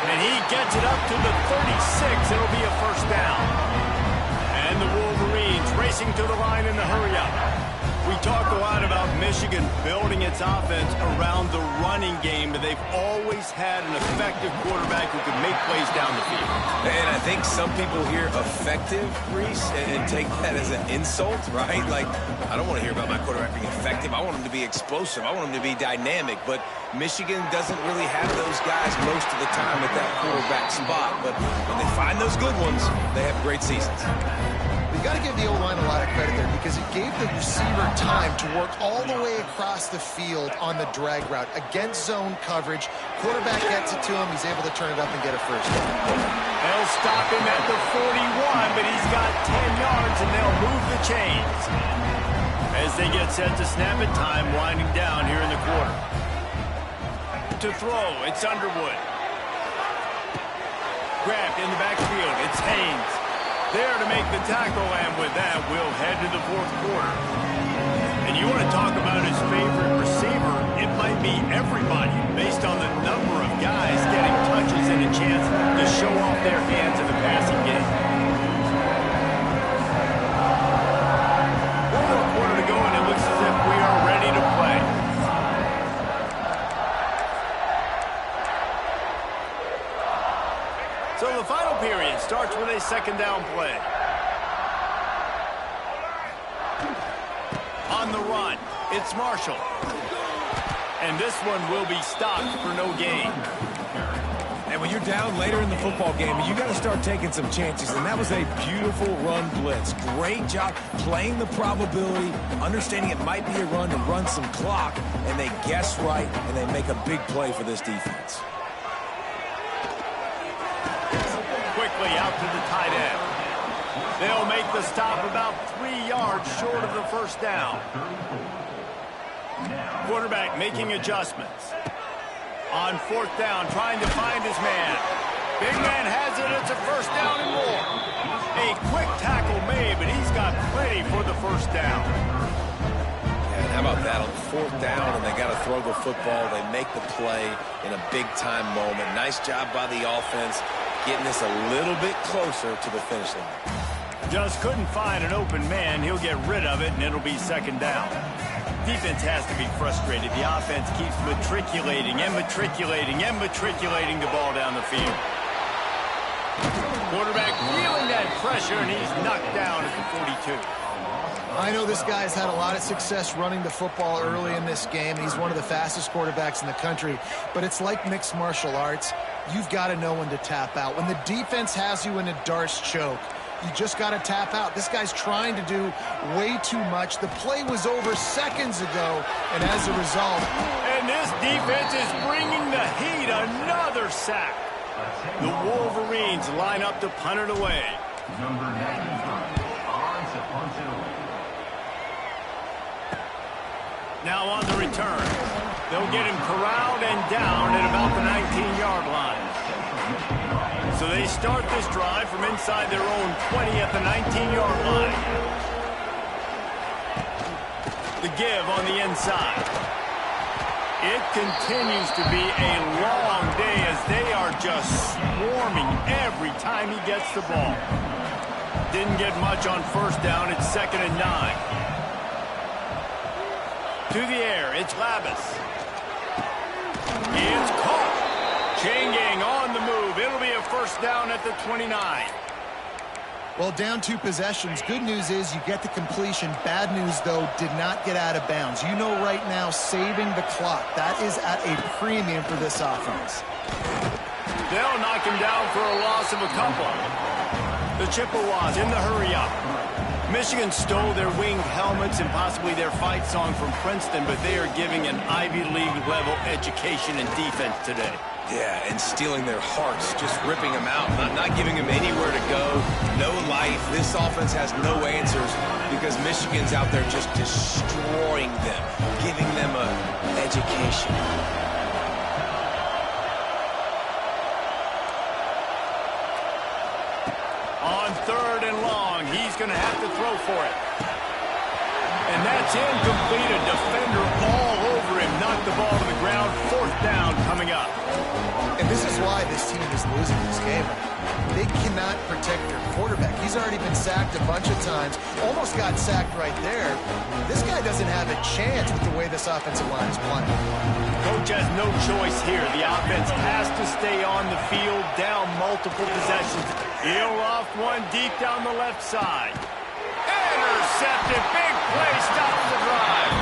And he gets it up to the 36. It'll be a first down. And the Wolverines racing to the line in the hurry-up. We talk a lot about Michigan building its offense around the running game, but they've always had an effective quarterback who can make plays down the field. And I think some people hear effective, Reese, and take that as an insult, right? Like, I don't want to hear about my quarterback being effective. I want him to be explosive. I want him to be dynamic. But Michigan doesn't really have those guys most of the time at that quarterback spot. But when they find those good ones, they have great seasons. You got to give the O-line a lot of credit there because it gave the receiver time to work all the way across the field on the drag route against zone coverage. Quarterback gets it to him. He's able to turn it up and get a first down. They'll stop him at the 41, but he's got 10 yards, and they'll move the chains. As they get set to snap it, time winding down here in the quarter. To throw, it's Underwood. Grabbed in the backfield, it's Haynes. There to make the tackle, and with that, we'll head to the fourth quarter. And you want to talk about his favorite receiver, it might be everybody, based on the number of guys getting touches and a chance to show off their hands in the passing game. One more quarter to go, and it looks as if we are ready to play. So the final period starts with a second down play. On the run, it's Marshall. And this one will be stopped for no gain. And when you're down later in the football game, you got to start taking some chances. And that was a beautiful run blitz. Great job playing the probability, understanding it might be a run to run some clock, and they guess right, and they make a big play for this defense. Quickly out to the tight end. They'll make the stop about 3 yards short of the first down. Quarterback making adjustments. On fourth down, trying to find his man. Big man has it. It's a first down and more. A quick tackle made, but he's got plenty for the first down. Yeah, and how about that on fourth down, and they got to throw the football. They make the play in a big-time moment. Nice job by the offense, getting this a little bit closer to the finish line. Just couldn't find an open man. He'll get rid of it, and it'll be second down. Defense has to be frustrated. The offense keeps matriculating and matriculating and matriculating the ball down the field. Quarterback feeling that pressure, and he's knocked down at the 42. I know this guy's had a lot of success running the football early in this game. He's one of the fastest quarterbacks in the country, but it's like mixed martial arts. You've got to know when to tap out. When the defense has you in a Darce choke, you just got to tap out. This guy's trying to do way too much. The play was over seconds ago, and as a result... And this defense is bringing the heat. Another sack. The Wolverines line up to punt it away. Number 95, on to punt it away. Now on the return. They'll get him corralled and down at about the 19-yard line. So they start this drive from inside their own 20 at the 19-yard line. The give on the inside. It continues to be a long day as they are just swarming every time he gets the ball. Didn't get much on first down. It's 2nd and 9. To the air, it's Labus. It's caught. Chain gang on the move. It'll be a first down at the 29. Well, down 2 possessions. Good news is you get the completion. Bad news, though, did not get out of bounds. You know right now, saving the clock. That is at a premium for this offense. They'll knock him down for a loss of a couple. The Chippewas in the hurry-up. Michigan stole their winged helmets and possibly their fight song from Princeton, but they are giving an Ivy League level education in defense today. Yeah, and stealing their hearts, just ripping them out, not giving them anywhere to go, no life. This offense has no answers because Michigan's out there just destroying them, giving them an education. On 3rd and long, he's going to have to throw for it. And that's incomplete. A defender all over him. Knocked the ball to the ground. 4th down coming up. And this is why this team is losing this game. They cannot protect their quarterback. He's already been sacked a bunch of times. Almost got sacked right there. This guy doesn't have a chance with the way this offensive line is playing. Coach has no choice here. The offense has to stay on the field, down multiple possessions. He'll loft one deep down the left side. Intercepted. Big play. Stops the drive.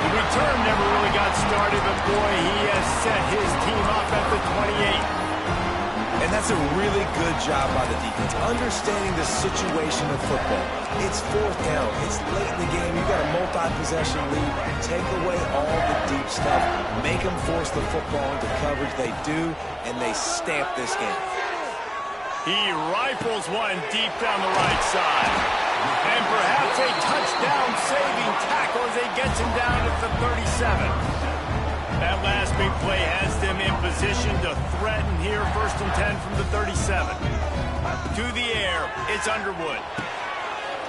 The return never really got started, but boy, he has set his team up at the 28. And that's a really good job by the defense, understanding the situation of football. It's 4th down. It's late in the game. You've got a multi-possession lead. Take away all the deep stuff. Make them force the football into coverage. They do, and they stamp this game. He rifles one deep down the right side. And perhaps a touchdown-saving tackle as he gets him down at the 37. That last big play has them in position to threaten here. 1st and 10 from the 37. To the air, it's Underwood.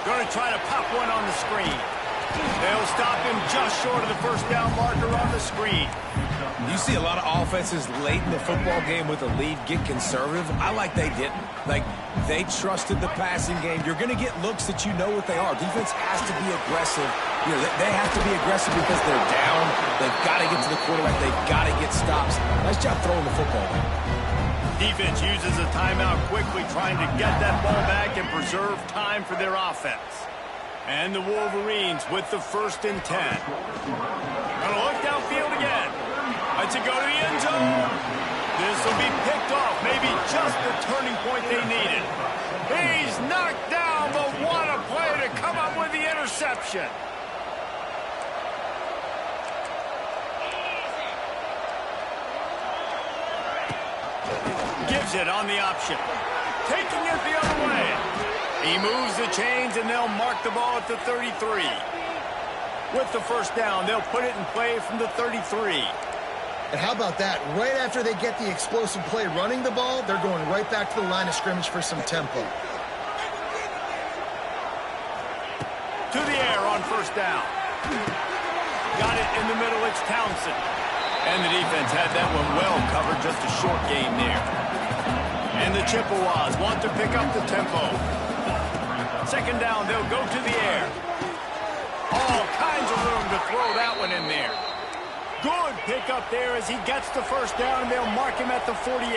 Going to try to pop one on the screen. They'll stop him just short of the 1st down marker on the screen. You see a lot of offenses late in the football game with a lead get conservative. I like they didn't. Like, they trusted the passing game. You're going to get looks that you know what they are. Defense has to be aggressive. You know, they have to be aggressive because they're down. They've got to get to the quarterback. They've got to get stops. Nice job throwing the football. Defense uses a timeout quickly, trying to get that ball back and preserve time for their offense. And the Wolverines with the 1st and 10. Gonna look downfield again. To go to the end zone. This will be picked off. Maybe just the turning point they needed. He's knocked down, but what a play to come up with the interception. Gives it on the option. Taking it the other way. He moves the chains, and they'll mark the ball at the 33. With the 1st down, they'll put it in play from the 33. And how about that? Right after they get the explosive play running the ball, they're going right back to the line of scrimmage for some tempo. To the air on 1st down. Got it in the middle. It's Townsend. And the defense had that one well covered. Just a short game there. And the Chippewas want to pick up the tempo. 2nd down, they'll go to the air. All kinds of room to throw that one in there. Good pickup there as he gets the 1st down, and they'll mark him at the 48.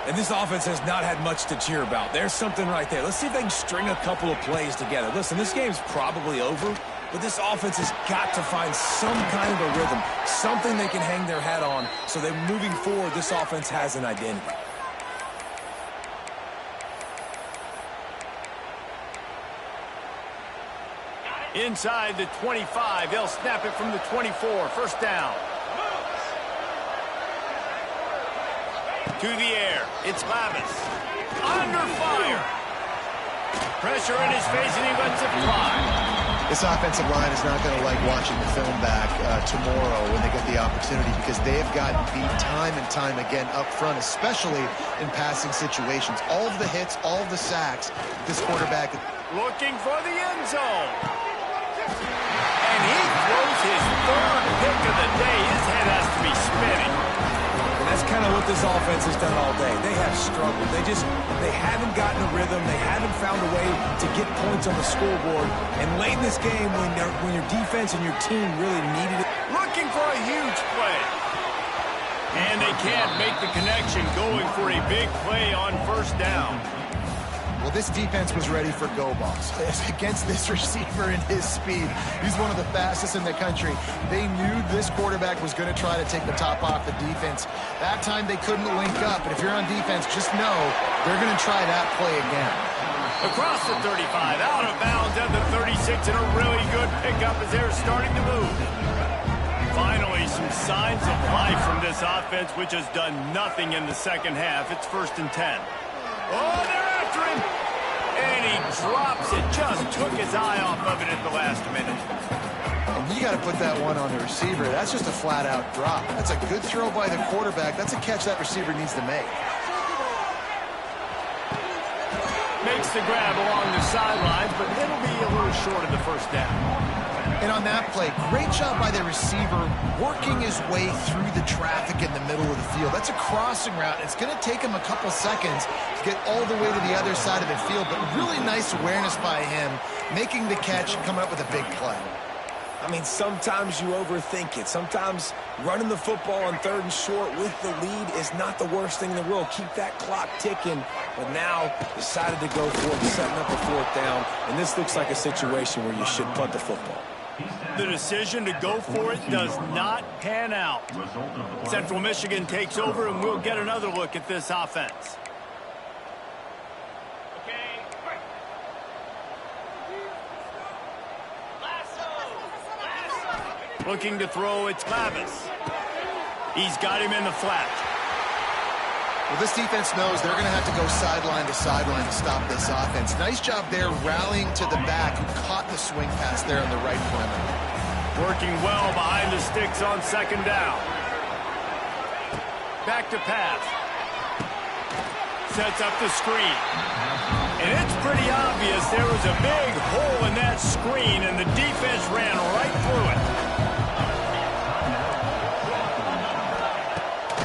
And this offense has not had much to cheer about. There's something right there. Let's see if they can string a couple of plays together. Listen, this game's probably over, but this offense has got to find some kind of a rhythm, something they can hang their hat on, so that moving forward, this offense has an identity. Inside the 25, they'll snap it from the 24. 1st down. To the air, it's Lavis. Under fire. Pressure in his face, and he lets it fly. This offensive line is not going to like watching the film back tomorrow when they get the opportunity, because they have gotten beat time and time again up front, especially in passing situations. All of the hits, all of the sacks, this quarterback. Looking for the end zone. And he throws his 3rd pick of the day. His head has to be spinning. And that's kind of what this offense has done all day. They have struggled. They haven't gotten a rhythm. They haven't found a way to get points on the scoreboard. And late in this game, when your defense and your team really needed it. Looking for a huge play. And they can't make the connection, going for a big play on 1st down. Well, this defense was ready for go balls against this receiver and his speed. He's one of the fastest in the country. They knew this quarterback was going to try to take the top off the defense. That time they couldn't link up, but if you're on defense, just know they're going to try that play again. Across the 35, out of bounds at the 36, and a really good pickup as they're starting to move. Finally, some signs of life from this offense, which has done nothing in the second half. It's 1st and 10. Oh, they're after him. And he drops it. Just took his eye off of it at the last minute. And you got to put that one on the receiver. That's just a flat-out drop. That's a good throw by the quarterback. That's a catch that receiver needs to make. Makes the grab along the sidelines, but it'll be a little short of the first down. And on that play, great job by the receiver working his way through the traffic in the middle of the field. That's a crossing route. It's going to take him a couple seconds to get all the way to the other side of the field, but really nice awareness by him, making the catch and coming up with a big play. I mean, sometimes you overthink it. Sometimes running the football on 3rd and short with the lead is not the worst thing in the world. Keep that clock ticking. But now decided to go for it, setting up a 4th down. And this looks like a situation where you should punt the football. The decision to go for it does not pan out. Central Michigan takes over, and we'll get another look at this offense. Looking to throw, it's Lavis. He's got him in the flat. Well, this defense knows they're going to have to go sideline to stop this offense. Nice job there rallying to the back who caught the swing pass there on the right perimeter. Working well behind the sticks on 2nd down. Back to pass. Sets up the screen. And it's pretty obvious there was a big hole in that screen, and the defense ran right through it.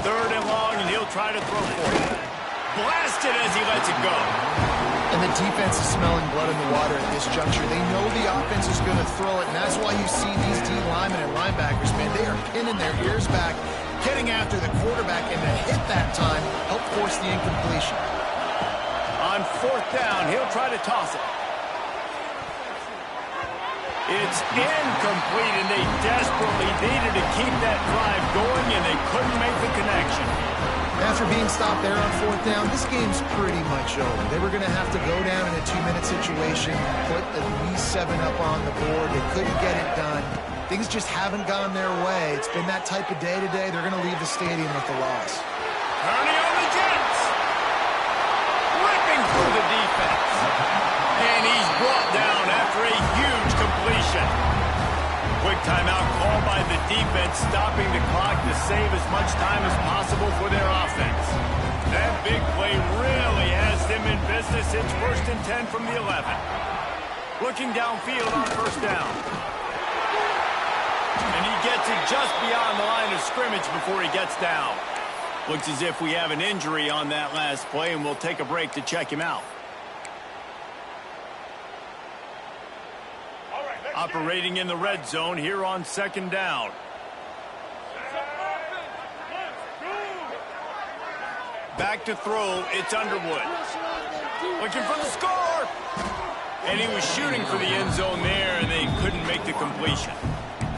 3rd and long, and he'll try to throw for it. Blasted as he lets it go. And the defense is smelling blood in the water at this juncture. They know the offense is going to throw it, and that's why you see these D linemen and linebackers, man, they are pinning their ears back, getting after the quarterback, and the hit that time helped force the incompletion. On 4th down, he'll try to toss it. It's incomplete, and they desperately needed to keep that drive going, and they couldn't make the connection. After being stopped there on 4th down, this game's pretty much over. They were going to have to go down in a 2-minute situation, put at least 7 up on the board. They couldn't get it done. Things just haven't gone their way. It's been that type of day today. They're going to leave the stadium with the loss. Turning on the Jets. Ripping through the defense. And he's brought down after a huge completion. Quick timeout called by the defense, stopping the clock to save as much time as possible for their offense. That big play really has them in business. It's 1st and 10 from the 11. Looking downfield on 1st down. And he gets it just beyond the line of scrimmage before he gets down. Looks as if we have an injury on that last play, and we'll take a break to check him out. Operating in the red zone here on 2nd down. Back to throw, it's Underwood. Looking for the score! And he was shooting for the end zone there, and they couldn't make the completion.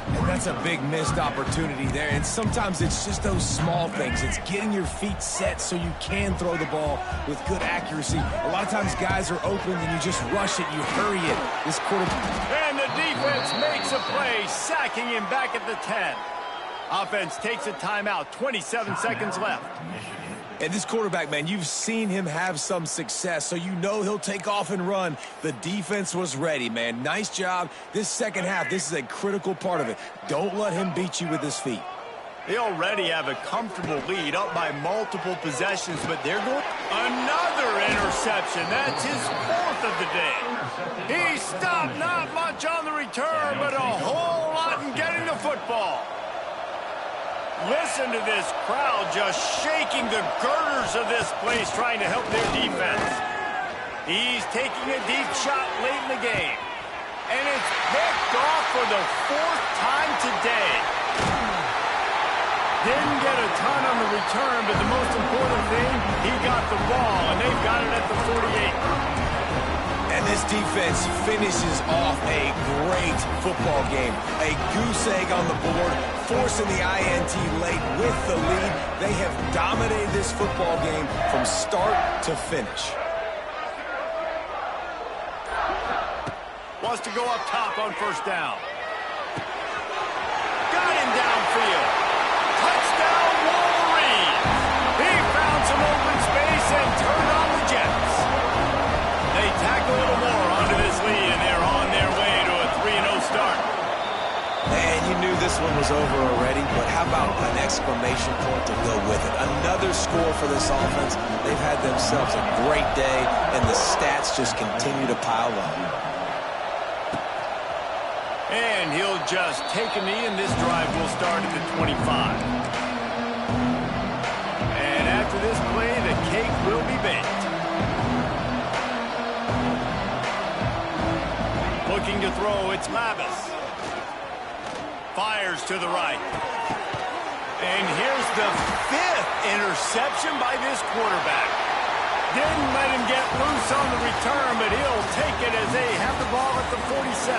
And that's a big missed opportunity there. And sometimes it's just those small things. It's getting your feet set so you can throw the ball with good accuracy. A lot of times guys are open and you just rush it, you hurry it. This quarterback. And the defense makes a play, sacking him back at the 10. Offense takes a timeout, 27 seconds left. And this quarterback, man, you've seen him have some success, so you know he'll take off and run. The defense was ready, man. Nice job. This second half, this is a critical part of it. Don't let him beat you with his feet. They already have a comfortable lead, up by multiple possessions, but they're going... Another interception. That's his 4th of the day. He stopped not much on the return, but a whole lot in getting the football. Listen to this crowd just shaking the girders of this place, trying to help their defense. He's taking a deep shot late in the game. And it's picked off for the 4th time today. Didn't get a ton on the return, but the most important thing, he got the ball, and they've got it at the 48. And this defense finishes off a great football game. A goose egg on the board, forcing the INT late with the lead. They have dominated this football game from start to finish. Wants to go up top on 1st down. Got him downfield. about an exclamation point to go with it? Another score for this offense. They've had themselves a great day, and the stats just continue to pile up. And he'll just take a knee, and this drive will start at the 25. And after this play, the cake will be baked. Looking to throw, it's Mavis. Fires to the right. And here's the 5th interception by this quarterback. Didn't let him get loose on the return, but he'll take it as they have the ball at the 47.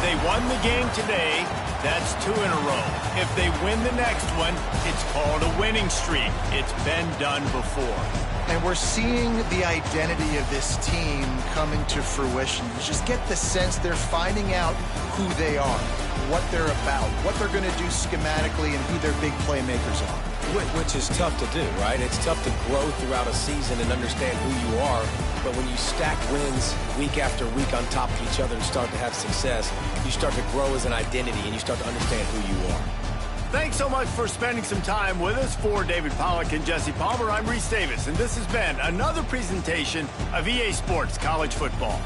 They won the game today. That's 2 in a row. If they win the next one, it's called a winning streak. It's been done before. And we're seeing the identity of this team come into fruition. You just get the sense they're finding out who they are, what they're about, what they're going to do schematically, and who their big playmakers are. Which is tough to do, right? It's tough to grow throughout a season and understand who you are. But when you stack wins week after week on top of each other and start to have success, you start to grow as an identity and you start to understand who you are. Thanks so much for spending some time with us. For David Pollack and Jesse Palmer, I'm Reese Davis, and this has been another presentation of EA Sports College Football.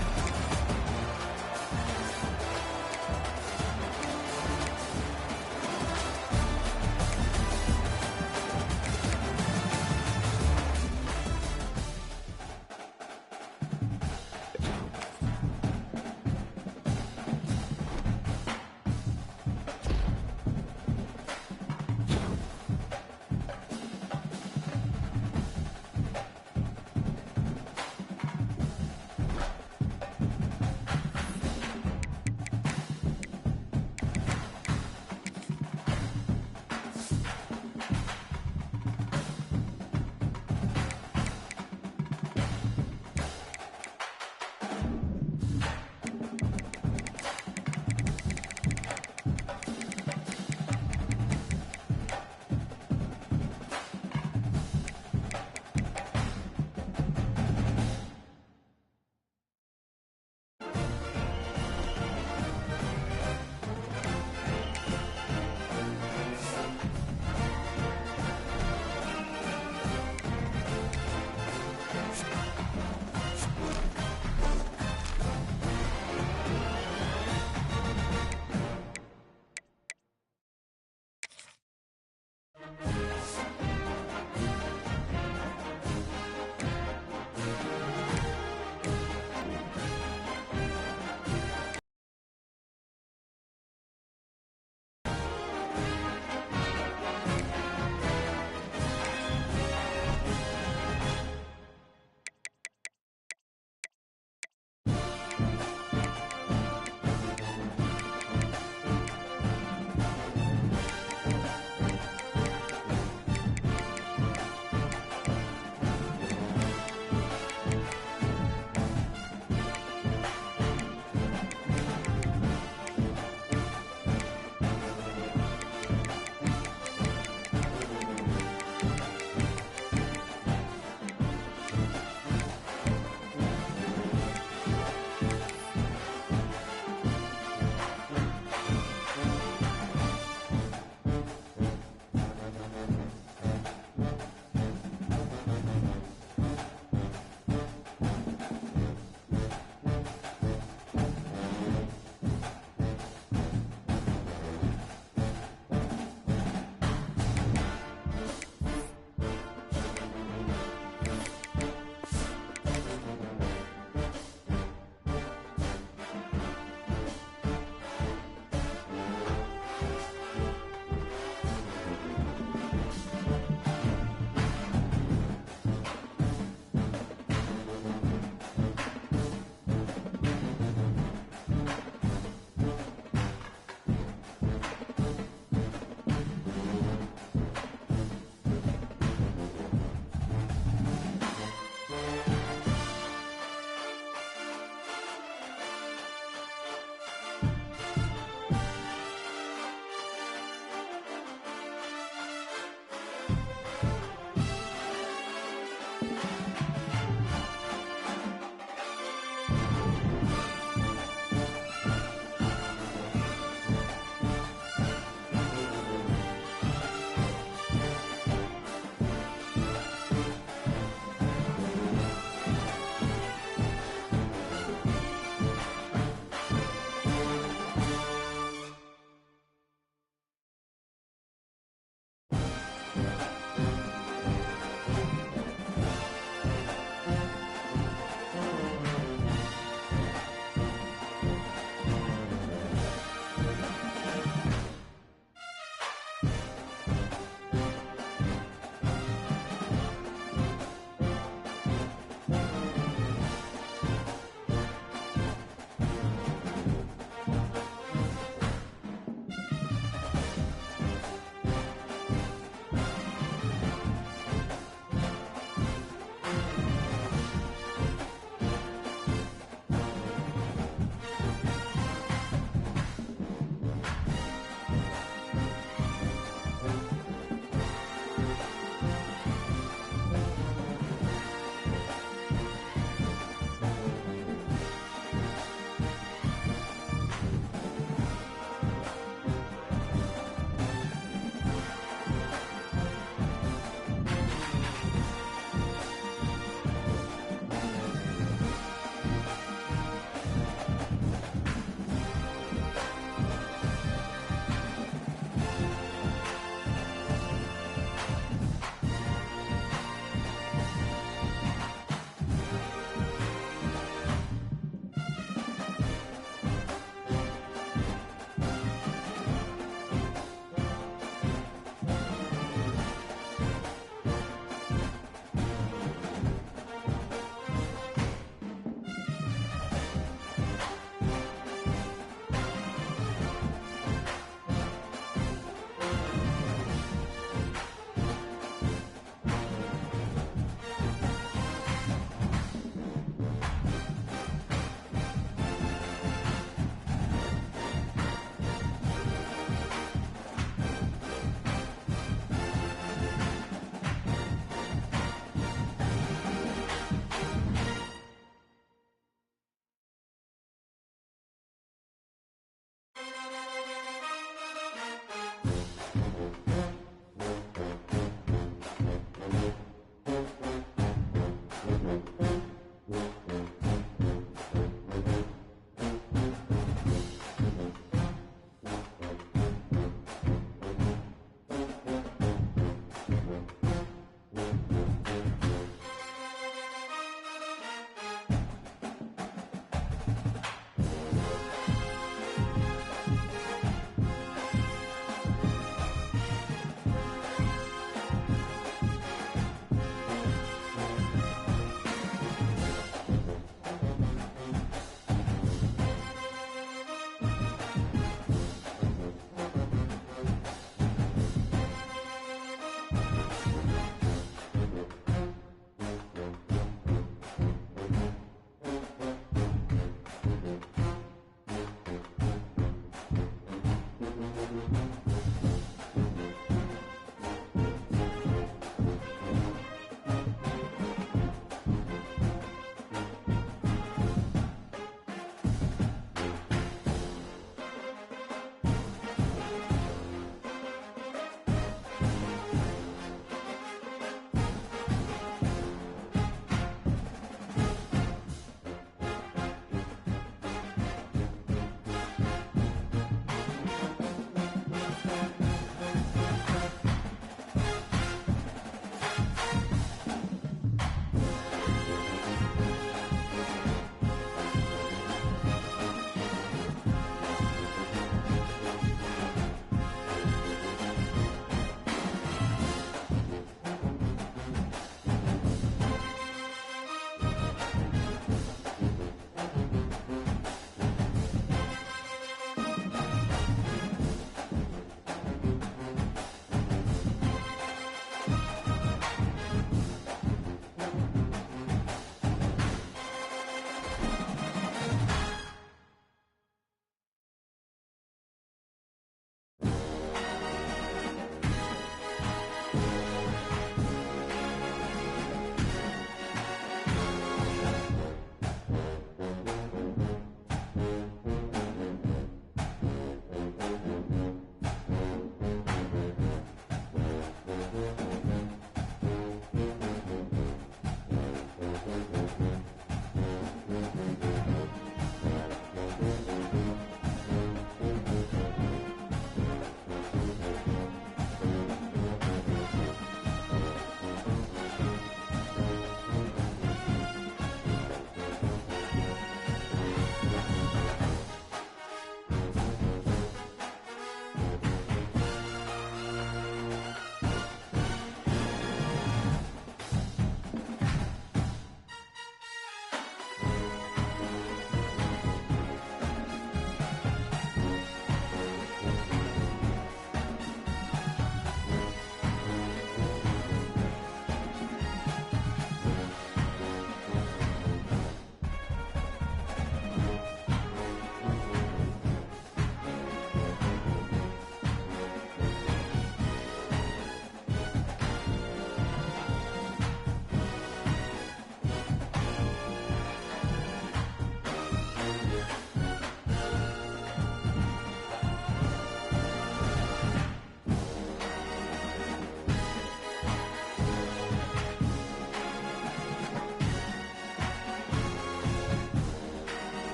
it.